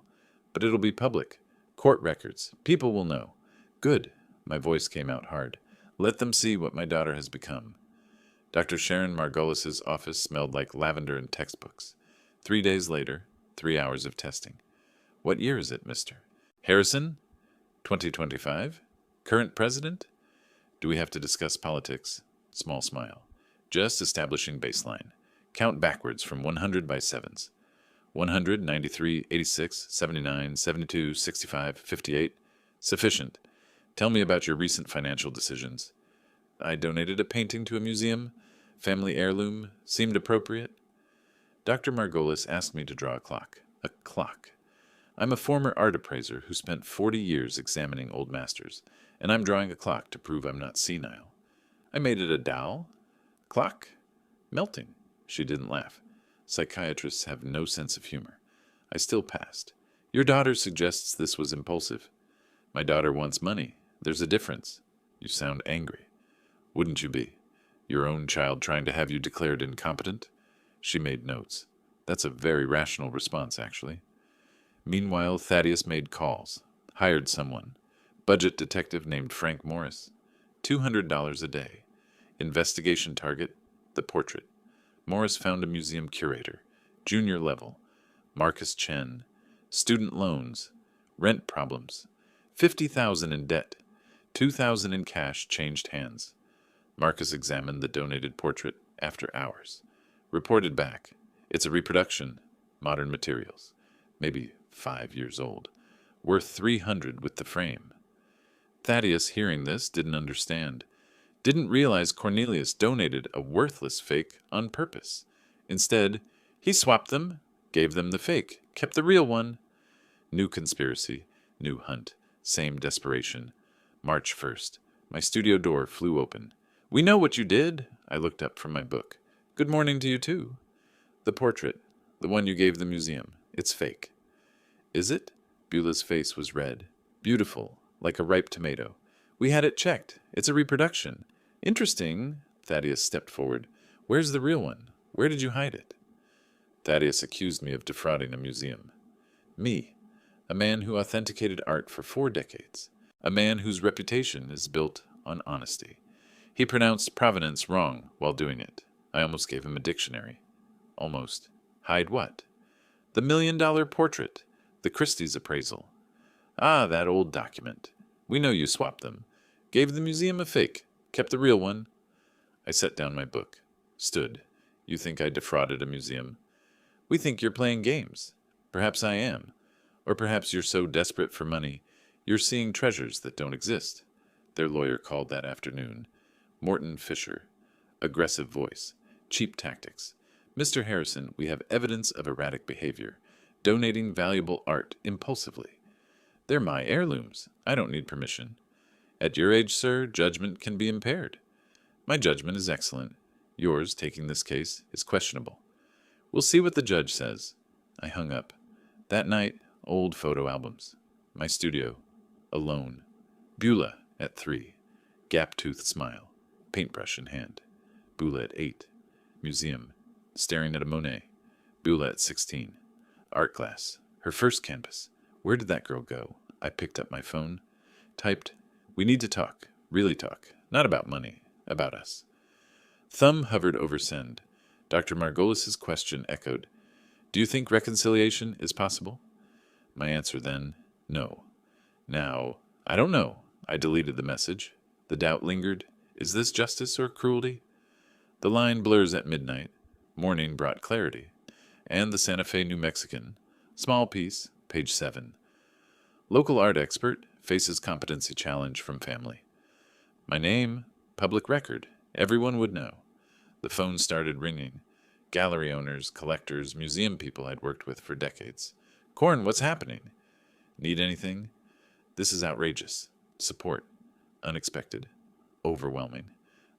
But it'll be public. Court records. People will know. Good. My voice came out hard. Let them see what my daughter has become. Dr. Sharon Margolis's office smelled like lavender and textbooks. 3 days later, 3 hours of testing. What year is it, mister? Harrison? 2025? Current president? Do we have to discuss politics? Small smile. Just establishing baseline. Count backwards from 100 by sevens. 100, 93, 86, 79, 72, 65, 58. Sufficient. Tell me about your recent financial decisions. I donated a painting to a museum. Family heirloom. Seemed appropriate. Dr. Margolis asked me to draw a clock. A clock. I'm a former art appraiser who spent 40 years examining old masters, and I'm drawing a clock to prove I'm not senile. I made it a dowel. Clock? Melting. She didn't laugh. Psychiatrists have no sense of humor. I still passed. Your daughter suggests this was impulsive. My daughter wants money. There's a difference. You sound angry. Wouldn't you be? Your own child trying to have you declared incompetent? She made notes. That's a very rational response, actually. Meanwhile, Thaddeus made calls. Hired someone. Budget detective named Frank Morris. $200 a day. Investigation target, the portrait. Morris found a museum curator. Junior level. Marcus Chen. Student loans. Rent problems. $50,000 in debt. $2,000 in cash changed hands. Marcus examined the donated portrait after hours. Reported back. It's a reproduction. Modern materials. Maybe 5 years old. Worth $300 with the frame. Thaddeus, hearing this, didn't understand. Didn't realize Cornelius donated a worthless fake on purpose. Instead, he swapped them, gave them the fake, kept the real one. New conspiracy, new hunt, same desperation. March 1st. My studio door flew open. We know what you did. I looked up from my book. Good morning to you, too. The portrait, the one you gave the museum. It's fake. Is it? Beulah's face was red. Beautiful, like a ripe tomato. We had it checked. It's a reproduction. Interesting. Thaddeus stepped forward. Where's the real one? Where did you hide it? Thaddeus accused me of defrauding a museum. Me, a man who authenticated art for 4 decades. A man whose reputation is built on honesty. He pronounced provenance wrong while doing it. I almost gave him a dictionary. Almost. Hide what? The $1 million portrait. The Christie's appraisal. Ah, that old document. We know you swapped them. Gave the museum a fake. Kept the real one. I set down my book. Stood. You think I defrauded a museum? We think you're playing games. Perhaps I am. Or perhaps you're so desperate for money, you're seeing treasures that don't exist. Their lawyer called that afternoon. Morton Fisher. Aggressive voice. Cheap tactics. Mr. Harrison, we have evidence of erratic behavior. Donating valuable art impulsively. They're my heirlooms. I don't need permission. At your age, sir, judgment can be impaired. My judgment is excellent. Yours, taking this case, is questionable. We'll see what the judge says. I hung up. That night, old photo albums. My studio. Alone. Beulah at 3. Gap-toothed smile. Paintbrush in hand. Beulah at 8. Museum. Staring at a Monet. Beulah at 16. Art class. Her first canvas. Where did that girl go? I picked up my phone. Typed, we need to talk. Really talk. Not about money. About us. Thumb hovered over send. Dr. Margolis's question echoed. Do you think reconciliation is possible? My answer then, no. Now, I don't know. I deleted the message. The doubt lingered. Is this justice or cruelty? The line blurs at midnight. Morning brought clarity. And the Santa Fe New Mexican. Small piece, page 7. Local art expert faces competency challenge from family. My name, public record. Everyone would know. The phone started ringing. Gallery owners, collectors, museum people I'd worked with for decades. Corn, what's happening? Need anything? This is outrageous. Support. Unexpected. Overwhelming.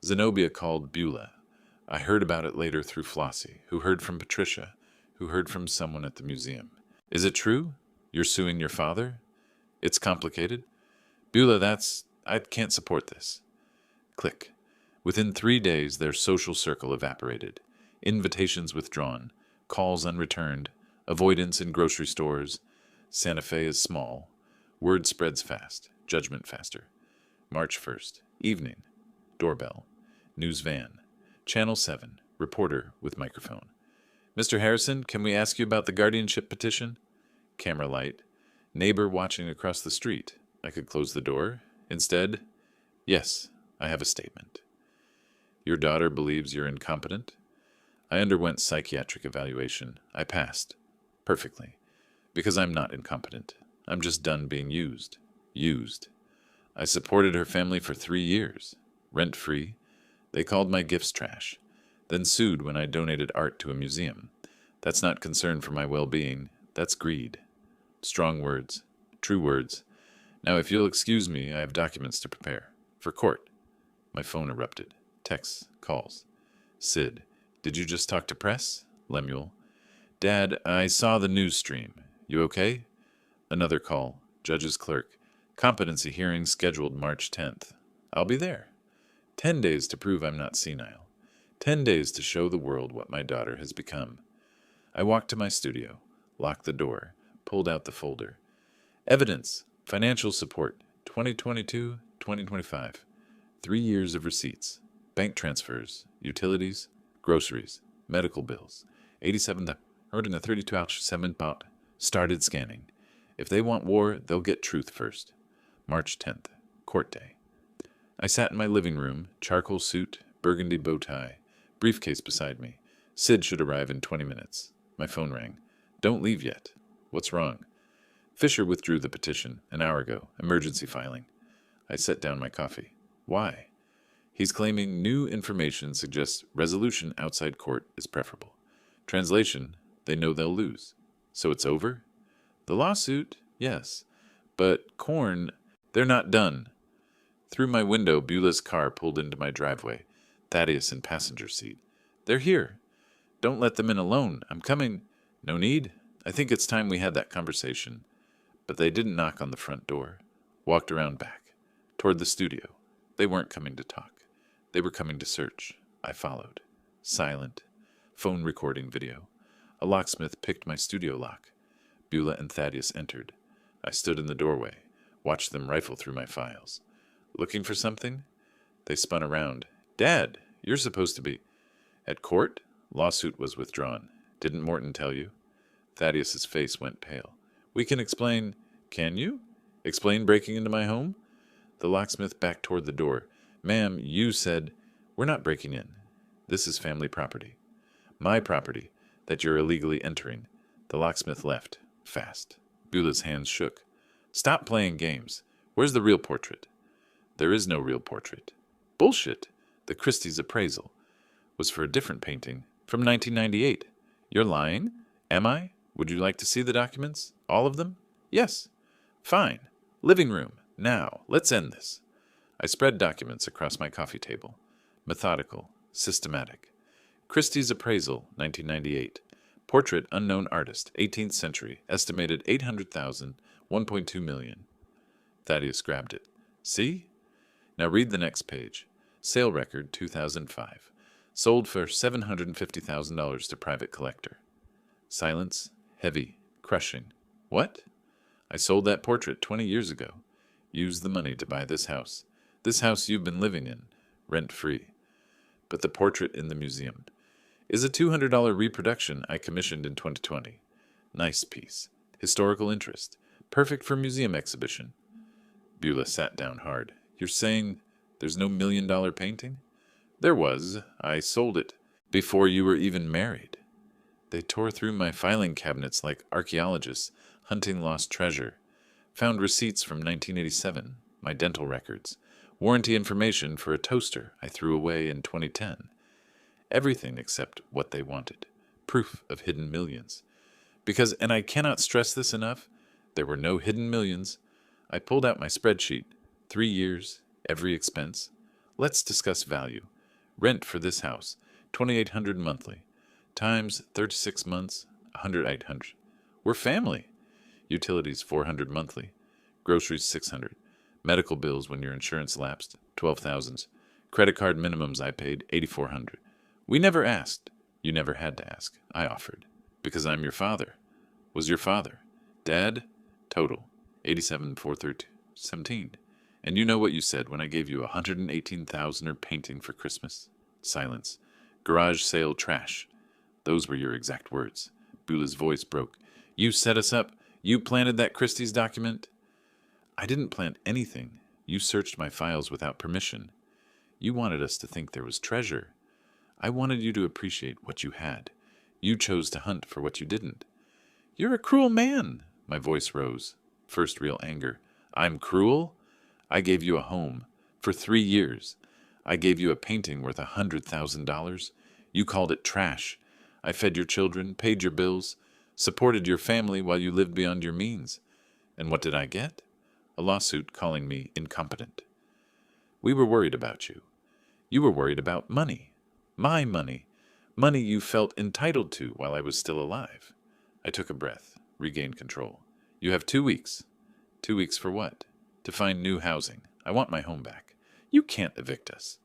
Zenobia called Beulah. I heard about it later through Flossie, who heard from Patricia, who heard from someone at the museum. Is it true? You're suing your father? It's complicated. Beulah, I can't support this. Click. Within 3 days, their social circle evaporated. Invitations withdrawn. Calls unreturned. Avoidance in grocery stores. Santa Fe is small. Word spreads fast. Judgment faster. March 1st. Evening. Doorbell. News van. Channel 7. Reporter with microphone. Mr. Harrison, can we ask you about the guardianship petition? Camera light. Neighbor watching across the street. I could close the door. Instead, yes, I have a statement. Your daughter believes you're incompetent? I underwent psychiatric evaluation. I passed. Perfectly. Because I'm not incompetent. I'm just done being used. Used. I supported her family for 3 years. Rent-free. They called my gifts trash. Then sued when I donated art to a museum. That's not concern for my well-being. That's greed. Strong words. True words. Now, if you'll excuse me, I have documents to prepare. For court. My phone erupted. Texts. Calls. Sid. Did you just talk to press? Lemuel. Dad, I saw the news stream. You okay? Another call. Judge's clerk. Competency hearing scheduled March 10th. I'll be there. 10 days to prove I'm not senile. 10 days to show the world what my daughter has become. I walked to my studio, locked the door, pulled out the folder. Evidence. Financial support. 2022-2025. 3 years of receipts. Bank transfers. Utilities. Groceries. Medical bills. 87 7 pot. Started scanning. If they want war, they'll get truth first. March 10th. Court day. I sat in my living room, charcoal suit, burgundy bow tie, briefcase beside me. Sid should arrive in 20 minutes. My phone rang. Don't leave yet. What's wrong? Fisher withdrew the petition an hour ago. Emergency filing. I set down my coffee. Why? He's claiming new information suggests resolution outside court is preferable. Translation, they know they'll lose. So it's over? The lawsuit, yes. But Corn, they're not done. Through my window, Beulah's car pulled into my driveway. Thaddeus in passenger seat. They're here. Don't let them in alone. I'm coming. No need. I think it's time we had that conversation. But they didn't knock on the front door. Walked around back. Toward the studio. They weren't coming to talk. They were coming to search. I followed. Silent. Phone recording video. A locksmith picked my studio lock. Beulah and Thaddeus entered. I stood in the doorway. Watched them rifle through my files. Looking for something? They spun around. Dad, you're supposed to be... At court? Lawsuit was withdrawn. Didn't Morton tell you? Thaddeus's face went pale. We can explain... Can you? Explain breaking into my home? The locksmith backed toward the door. Ma'am, you said... We're not breaking in. This is family property. My property, that you're illegally entering. The locksmith left. Fast. Beulah's hands shook. Stop playing games. Where's the real portrait? There is no real portrait. Bullshit. The Christie's appraisal was for a different painting from 1998. You're lying? Am I? Would you like to see the documents? All of them? Yes. Fine. Living room. Now, let's end this. I spread documents across my coffee table. Methodical. Systematic. Christie's appraisal, 1998. Portrait unknown artist, 18th century. Estimated 800,000, 1.2 million. Thaddeus grabbed it. See? Now read the next page. Sale record, 2005. Sold for $750,000 to private collector. Silence. Heavy. Crushing. What? I sold that portrait 20 years ago. Used the money to buy this house. This house you've been living in. Rent-free. But the portrait in the museum. is a $200 reproduction I commissioned in 2020. Nice piece. Historical interest. Perfect for museum exhibition. Beulah sat down hard. You're saying there's no $1 million painting? There was. I sold it before you were even married. They tore through my filing cabinets like archaeologists hunting lost treasure. Found receipts from 1987, my dental records, warranty information for a toaster I threw away in 2010. Everything except what they wanted. Proof of hidden millions. Because, and I cannot stress this enough, there were no hidden millions. I pulled out my spreadsheet. 3 years, every expense. Let's discuss value. Rent for this house, $2,800 monthly. Times 36 months, $100,800. We're family. Utilities, $400 monthly. Groceries, $600. Medical bills when your insurance lapsed, $12,000. Credit card minimums I paid, $8,400. We never asked. You never had to ask. I offered. Because I'm your father. Was your father. Dad, total, $87,417. And you know what you said when I gave you $118,000 painting for Christmas? Silence. Garage sale trash. Those were your exact words. Beulah's voice broke. You set us up. You planted that Christie's document. I didn't plant anything. You searched my files without permission. You wanted us to think there was treasure. I wanted you to appreciate what you had. You chose to hunt for what you didn't. You're a cruel man. My voice rose. First real anger. I'm cruel? I gave you a home. For 3 years. I gave you a painting worth $100,000. You called it trash. I fed your children, paid your bills, supported your family while you lived beyond your means. And what did I get? A lawsuit calling me incompetent. We were worried about you. You were worried about money. My money. Money you felt entitled to while I was still alive. I took a breath, regained control. You have 2 weeks. 2 weeks for what? To find new housing. I want my home back. You can't evict us.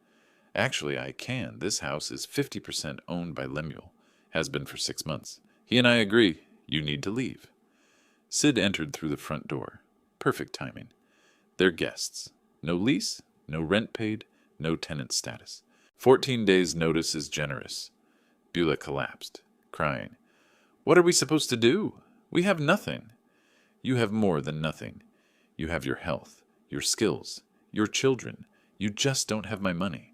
Actually, I can. This house is 50% owned by Lemuel. Has been for 6 months. He and I agree. You need to leave. Sid entered through the front door. Perfect timing. They're guests. No lease, no rent paid, no tenant status. 14 days' notice is generous. Beulah collapsed, crying. What are we supposed to do? We have nothing. You have more than nothing. You have your health, your skills, your children. You just don't have my money.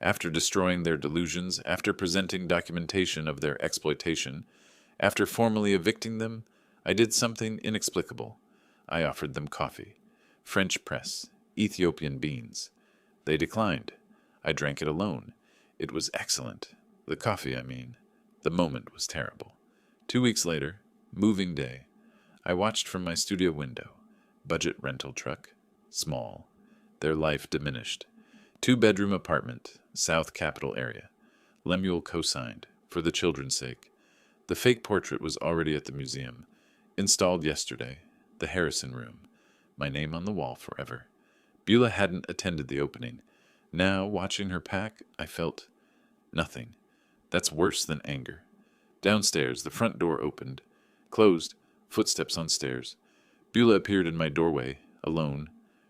After destroying their delusions, after presenting documentation of their exploitation, after formally evicting them, I did something inexplicable. I offered them coffee, French press, Ethiopian beans. They declined. I drank it alone. It was excellent. The coffee, I mean. The moment was terrible. 2 weeks later, moving day, I watched from my studio window. Budget rental truck, small. Their life diminished. 2-bedroom apartment, South Capital area. Lemuel co-signed, for the children's sake. The fake portrait was already at the museum. Installed yesterday. The Harrison room. My name on the wall forever. Beulah hadn't attended the opening. Now, watching her pack, I felt nothing. That's worse than anger. Downstairs, the front door opened. Closed. Footsteps on stairs. Beulah appeared in my doorway, alone.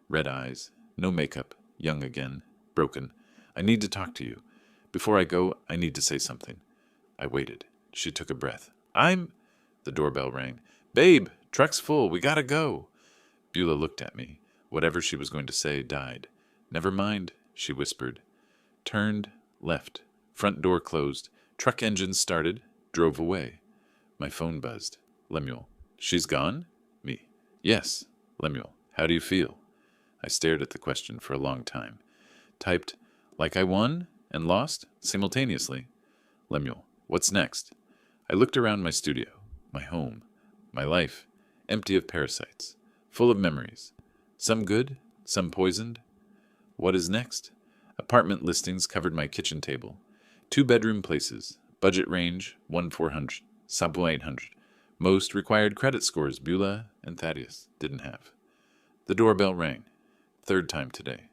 Red eyes. No makeup. Young again. Broken. I need to talk to you. Before I go, I need to say something. I waited. She took a breath. The doorbell rang. Babe, truck's full. We gotta go. Beulah looked at me. Whatever she was going to say died. Never mind, she whispered. Turned, left. Front door closed. Truck engine started. Drove away. My phone buzzed. Lemuel. She's gone? Me. Yes. Lemuel. How do you feel? I stared at the question for a long time. Typed, like I won and lost simultaneously. Lemuel. What's next? I looked around my studio, my home, my life, empty of parasites, full of memories. Some good, some poisoned. What is next? Apartment listings covered my kitchen table. 2-bedroom places. Budget range, 1,400. Sub 800. Most required credit scores Beulah and Thaddeus didn't have. The doorbell rang. 3rd time today.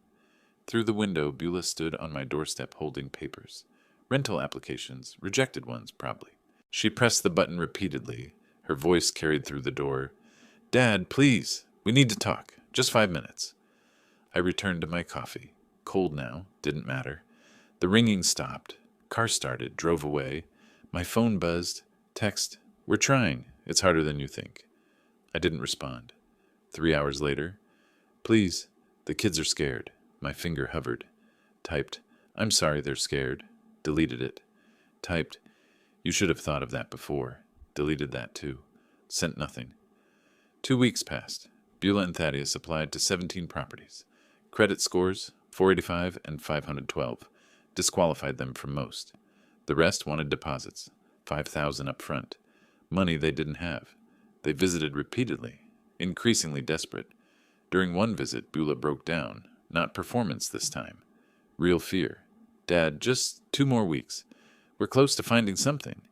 Through the window, Beulah stood on my doorstep holding papers. Rental applications, rejected ones, probably. She pressed the button repeatedly. Her voice carried through the door. Dad, please, we need to talk. Just 5 minutes. I returned to my coffee. Cold now, didn't matter. The ringing stopped. Car started, drove away. My phone buzzed. Text, "We're trying. It's harder than you think." I didn't respond. 3 hours later, "Please, the kids are scared." My finger hovered. Typed, "I'm sorry they're scared." Deleted it. Typed, "You should have thought of that before." Deleted that too. Sent nothing. 2 weeks passed. Beulah and Thaddeus applied to 17 properties. Credit scores, 485 and 512, disqualified them from most. The rest wanted deposits, $5,000 up front, money they didn't have. They visited repeatedly, increasingly desperate. During one visit, Beulah broke down, not performance this time. Real fear. "Dad, just 2 more weeks. We're close to finding something."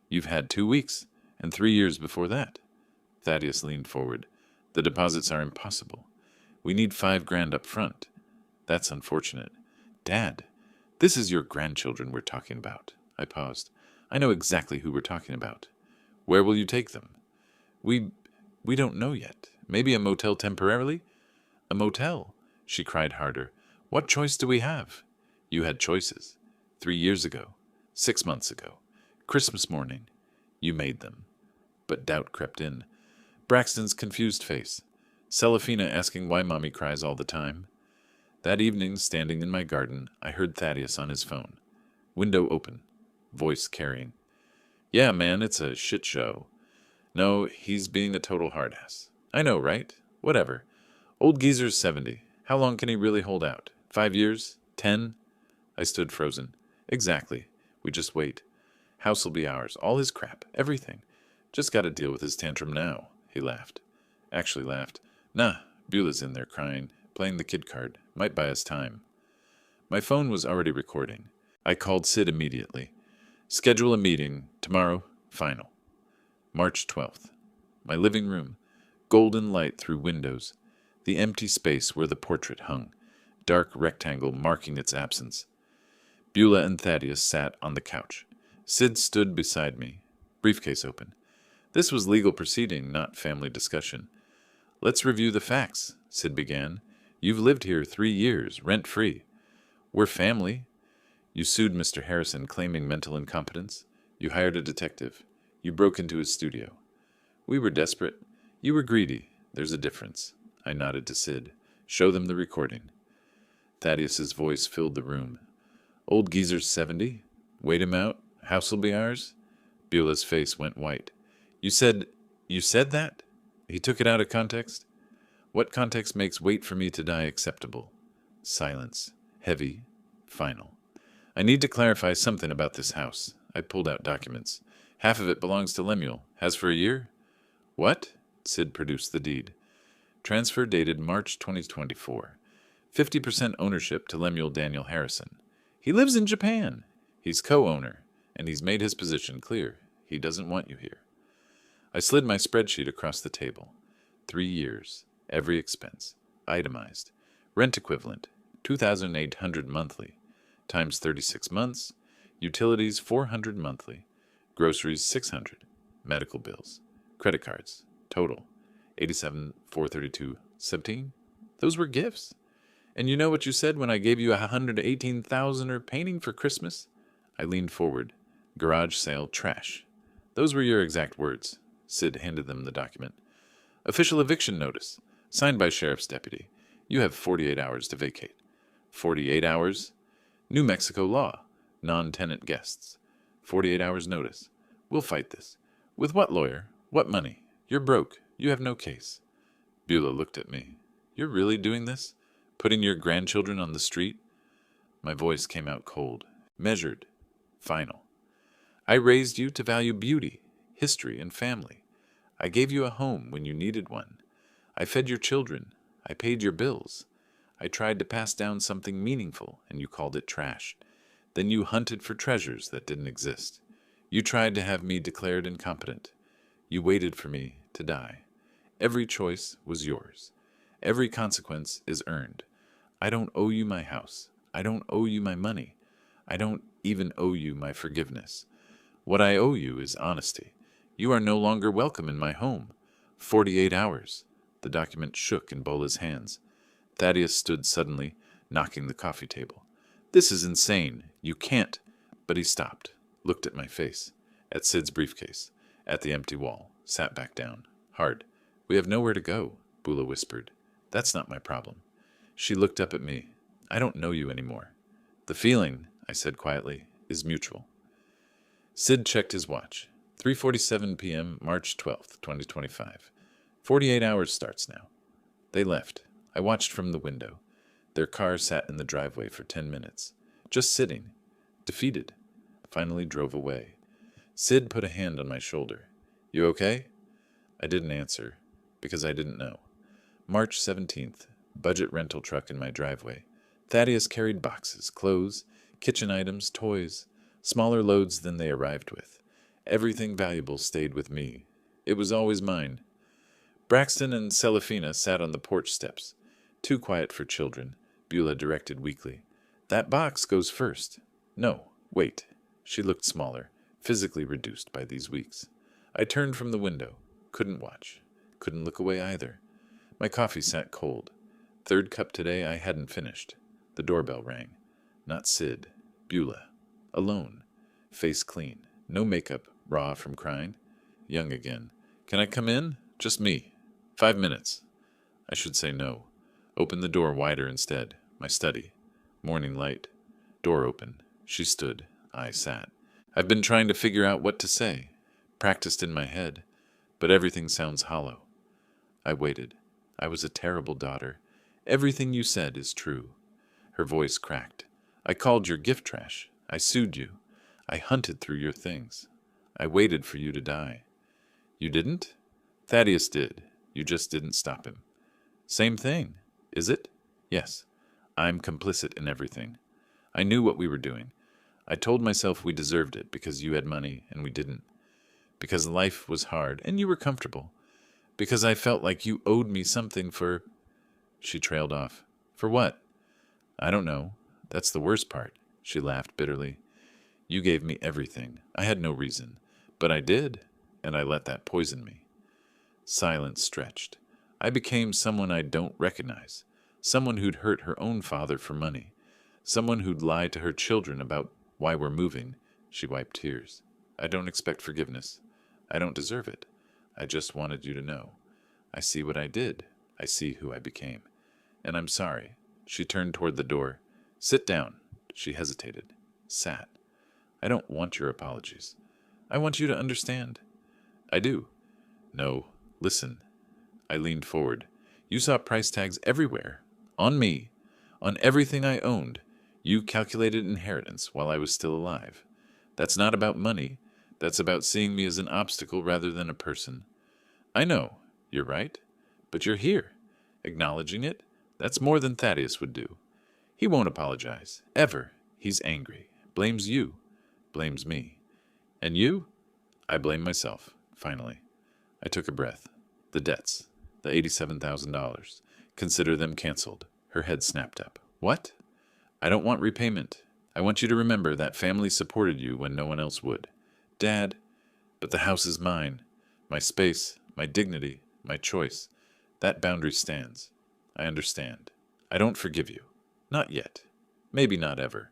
"You've had 2 weeks, and 3 years before that." Thaddeus leaned forward. "The deposits are impossible. We need $5,000 up front." "That's unfortunate." "Dad, this is your grandchildren we're talking about." I paused. "I know exactly who we're talking about." "Where will you take them?" We don't know yet. Maybe a motel temporarily?" "A motel?" She cried harder. "What choice do we have?" "You had choices. 3 years ago. 6 months ago. Christmas morning. You made them." But doubt crept in. Braxton's confused face. Celafina asking why Mommy cries all the time. That evening, standing in my garden, I heard Thaddeus on his phone. Window open. Voice carrying. "Yeah, man, it's a shit show." "No, he's being a total hard-ass." "I know, right? Whatever. Old geezer's 70. How long can he really hold out? 5 years? 10? I stood frozen. "Exactly. We just wait. House'll be ours. All his crap. Everything. Just gotta deal with his tantrum now." He laughed. Actually laughed. "Nah, Beulah's in there crying, playing the kid card. Might buy us time." My phone was already recording. I called Sid immediately. "Schedule a meeting. Tomorrow. Final." March 12th. My living room. Golden light through windows. The empty space where the portrait hung. Dark rectangle marking its absence. Beulah and Thaddeus sat on the couch. Sid stood beside me. Briefcase open. This was legal proceeding, not family discussion. "Let's review the facts," Sid began. "You've lived here 3 years, rent-free. We're family. You sued Mr. Harrison claiming mental incompetence. You hired a detective. You broke into his studio. We were desperate. You were greedy. There's a difference." I nodded to Sid. "Show them the recording." Thaddeus's voice filled the room. "Old geezer's 70. Wait him out. House'll be ours." Beulah's face went white. You said that?" He took it out of context. "What context makes wait for me to die acceptable?" Silence. Heavy. Final. "I need to clarify something about this house." I pulled out documents. "Half of it belongs to Lemuel. Has for a year." "What?" Sid produced the deed. Transfer dated March 2024. 50% ownership to Lemuel Daniel Harrison. He lives in Japan. He's co-owner, and he's made his position clear. He doesn't want you here. I slid my spreadsheet across the table. 3 years. Every expense. Itemized. Rent equivalent. $2,800 monthly. Times 36 months. Utilities 400 monthly. Groceries 600. Medical bills. Credit cards. Total. 87,432.17. Those were gifts. And you know what you said when I gave you 118,000 painting for Christmas? I leaned forward. Garage sale trash. Those were your exact words. Sid handed them the document. Official eviction notice. Signed by sheriff's deputy. You have 48 hours to vacate. 48 hours? New Mexico law. Non-tenant guests. 48 hours notice. We'll fight this. With what lawyer? What money? You're broke. You have no case. Beulah looked at me. You're really doing this? Putting your grandchildren on the street? My voice came out cold, measured, final. I raised you to value beauty, history, and family. I gave you a home when you needed one. I fed your children. I paid your bills. I tried to pass down something meaningful, and you called it trash. Then you hunted for treasures that didn't exist. You tried to have me declared incompetent. You waited for me to die. Every choice was yours. Every consequence is earned. I don't owe you my house. I don't owe you my money. I don't even owe you my forgiveness. What I owe you is honesty. You are no longer welcome in my home. 48 hours. The document shook in Bola's hands. Thaddeus stood suddenly, knocking the coffee table. This is insane. You can't. But he stopped, looked at my face, at Sid's briefcase, at the empty wall, sat back down. Hard. We have nowhere to go, Bula whispered. That's not my problem. She looked up at me. I don't know you anymore. The feeling, I said quietly, is mutual. Sid checked his watch. 3:47 p.m., March 12th, 2025. 48 hours starts now. They left. I watched from the window. Their car sat in the driveway for 10 minutes. Just sitting. Defeated. Finally drove away. Sid put a hand on my shoulder. You okay? I didn't answer, because I didn't know. March 17th. Budget rental truck in my driveway. Thaddeus carried boxes, clothes, kitchen items, toys, smaller loads than they arrived with. Everything valuable stayed with me. It was always mine. Braxton and Celafina sat on the porch steps. Too quiet for children, Beulah directed weakly. That box goes first. No, wait. She looked smaller, physically reduced by these weeks. I turned from the window. Couldn't watch. Couldn't look away either. My coffee sat cold. Third cup today I hadn't finished. The doorbell rang. Not Sid. Beulah. Alone. Face clean. No makeup, raw from crying. Young again. Can I come in? Just me. 5 minutes. I should say no. Open the door wider instead. My study. Morning light. Door open. She stood. I sat. I've been trying to figure out what to say. Practiced in my head. But everything sounds hollow. I waited. I was a terrible daughter. Everything you said is true. Her voice cracked. I called your gift trash. I sued you. I hunted through your things. I waited for you to die. You didn't? Thaddeus did. You just didn't stop him. Same thing, is it? Yes. I'm complicit in everything. I knew what we were doing. I told myself we deserved it because you had money and we didn't. Because life was hard and you were comfortable. Because I felt like you owed me something for... She trailed off. For what? I don't know. That's the worst part. She laughed bitterly. You gave me everything. I had no reason. But I did, and I let that poison me. Silence stretched. I became someone I don't recognize. Someone who'd hurt her own father for money. Someone who'd lie to her children about why we're moving. She wiped tears. I don't expect forgiveness. I don't deserve it. I just wanted you to know. I see what I did. I see who I became. And I'm sorry. She turned toward the door. Sit down. She hesitated. Sat. I don't want your apologies. I want you to understand. I do. No, listen. I leaned forward. You saw price tags everywhere. On me. On everything I owned. You calculated inheritance while I was still alive. That's not about money. That's about seeing me as an obstacle rather than a person. I know. You're right. But you're here. Acknowledging it, that's more than Thaddeus would do. He won't apologize. Ever. He's angry. Blames you. Blames me. And you? I blame myself, finally. I took a breath. The debts. The $87,000. Consider them canceled. Her head snapped up. What? I don't want repayment. I want you to remember that family supported you when no one else would. Dad, but the house is mine. My space, my dignity, my choice. That boundary stands. I understand. I don't forgive you. Not yet. Maybe not ever.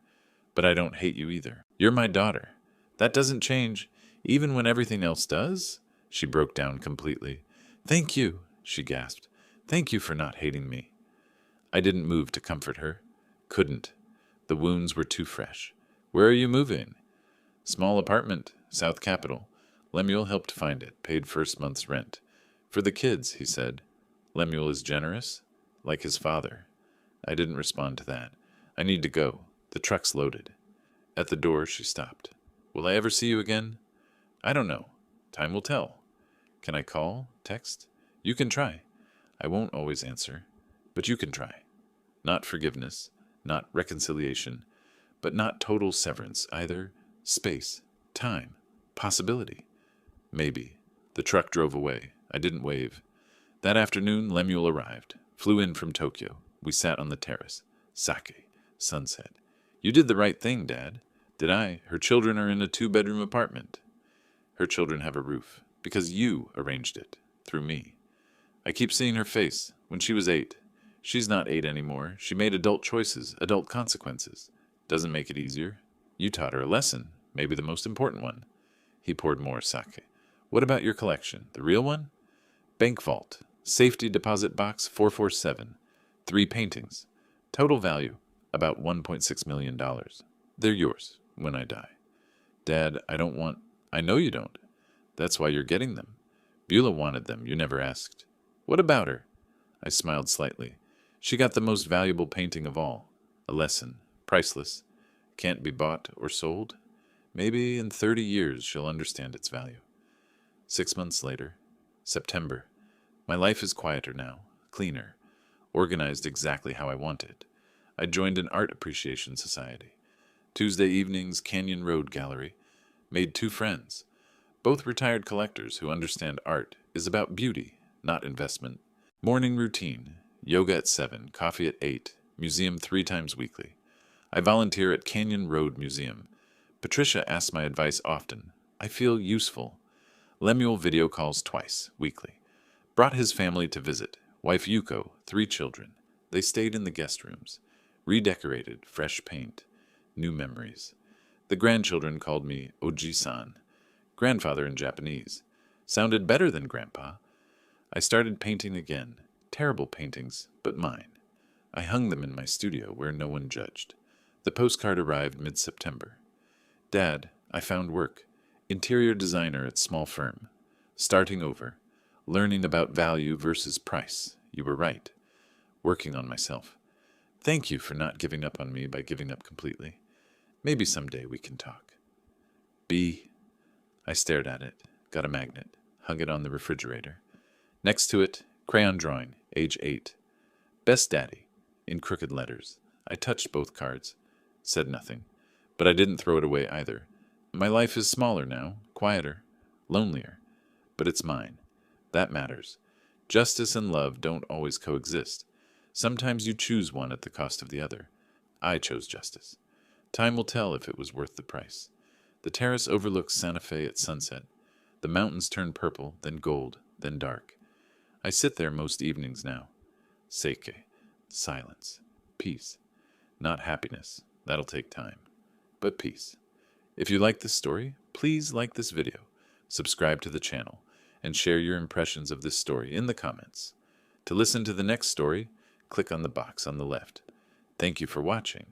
But I don't hate you either. You're my daughter. That doesn't change, even when everything else does. She broke down completely. Thank you, she gasped. Thank you for not hating me. I didn't move to comfort her. Couldn't. The wounds were too fresh. Where are you moving? Small apartment, South Capitol. Lemuel helped find it, paid first month's rent. For the kids, he said. Lemuel is generous, like his father. I didn't respond to that. I need to go. The truck's loaded. At the door, she stopped. Will I ever see you again? I don't know. Time will tell. Can I call? Text? You can try. I won't always answer, but you can try. Not forgiveness, not reconciliation, but not total severance either. Space, time, possibility. Maybe. The truck drove away. I didn't wave. That afternoon, Lemuel arrived. Flew in from Tokyo. We sat on the terrace. Sake. Sunset. You did the right thing, Dad. Did I? Her children are in a 2-bedroom apartment. Her children have a roof. Because you arranged it. Through me. I keep seeing her face. When she was 8. She's not 8 anymore. She made adult choices, adult consequences. Doesn't make it easier. You taught her a lesson, maybe the most important one. He poured more sake. What about your collection? The real one? Bank vault. Safety deposit box 447. 3 paintings. Total value, about $1.6 million. They're yours when I die. Dad, I know you don't. That's why you're getting them. Beulah wanted them. You never asked. What about her? I smiled slightly. She got the most valuable painting of all. A lesson. Priceless. Can't be bought or sold. Maybe in 30 years she'll understand its value. 6 months later. September. My life is quieter now. Cleaner. Organized exactly how I wanted. I joined an art appreciation society. Tuesday evenings, Canyon Road Gallery. Made 2 friends. Both retired collectors who understand art is about beauty, not investment. Morning routine. Yoga at 7, coffee at 8, museum 3 times weekly. I volunteer at Canyon Road Museum. Patricia asks my advice often. I feel useful. Lemuel video calls twice, weekly. Brought his family to visit. Wife Yuko, 3 children. They stayed in the guest rooms. Redecorated, fresh paint. New memories. The grandchildren called me Oji-san. Grandfather in Japanese. Sounded better than Grandpa. I started painting again. Terrible paintings, but mine. I hung them in my studio where no one judged. The postcard arrived mid-September. Dad, I found work. Interior designer at small firm. Starting over. Learning about value versus price. You were right. Working on myself. Thank you for not giving up on me by giving up completely. Maybe someday we can talk. B. I stared at it, got a magnet, hung it on the refrigerator. Next to it, crayon drawing, age 8. Best Daddy, in crooked letters. I touched both cards, said nothing, but I didn't throw it away either. My life is smaller now, quieter, lonelier, but it's mine. That matters. Justice and love don't always coexist. Sometimes you choose one at the cost of the other. I chose justice. Time will tell if it was worth the price. The terrace overlooks Santa Fe at sunset. The mountains turn purple, then gold, then dark. I sit there most evenings now. Seke, silence, peace. Not happiness, that'll take time, but peace. If you like this story, please like this video, subscribe to the channel, and share your impressions of this story in the comments. To listen to the next story, click on the box on the left. Thank you for watching.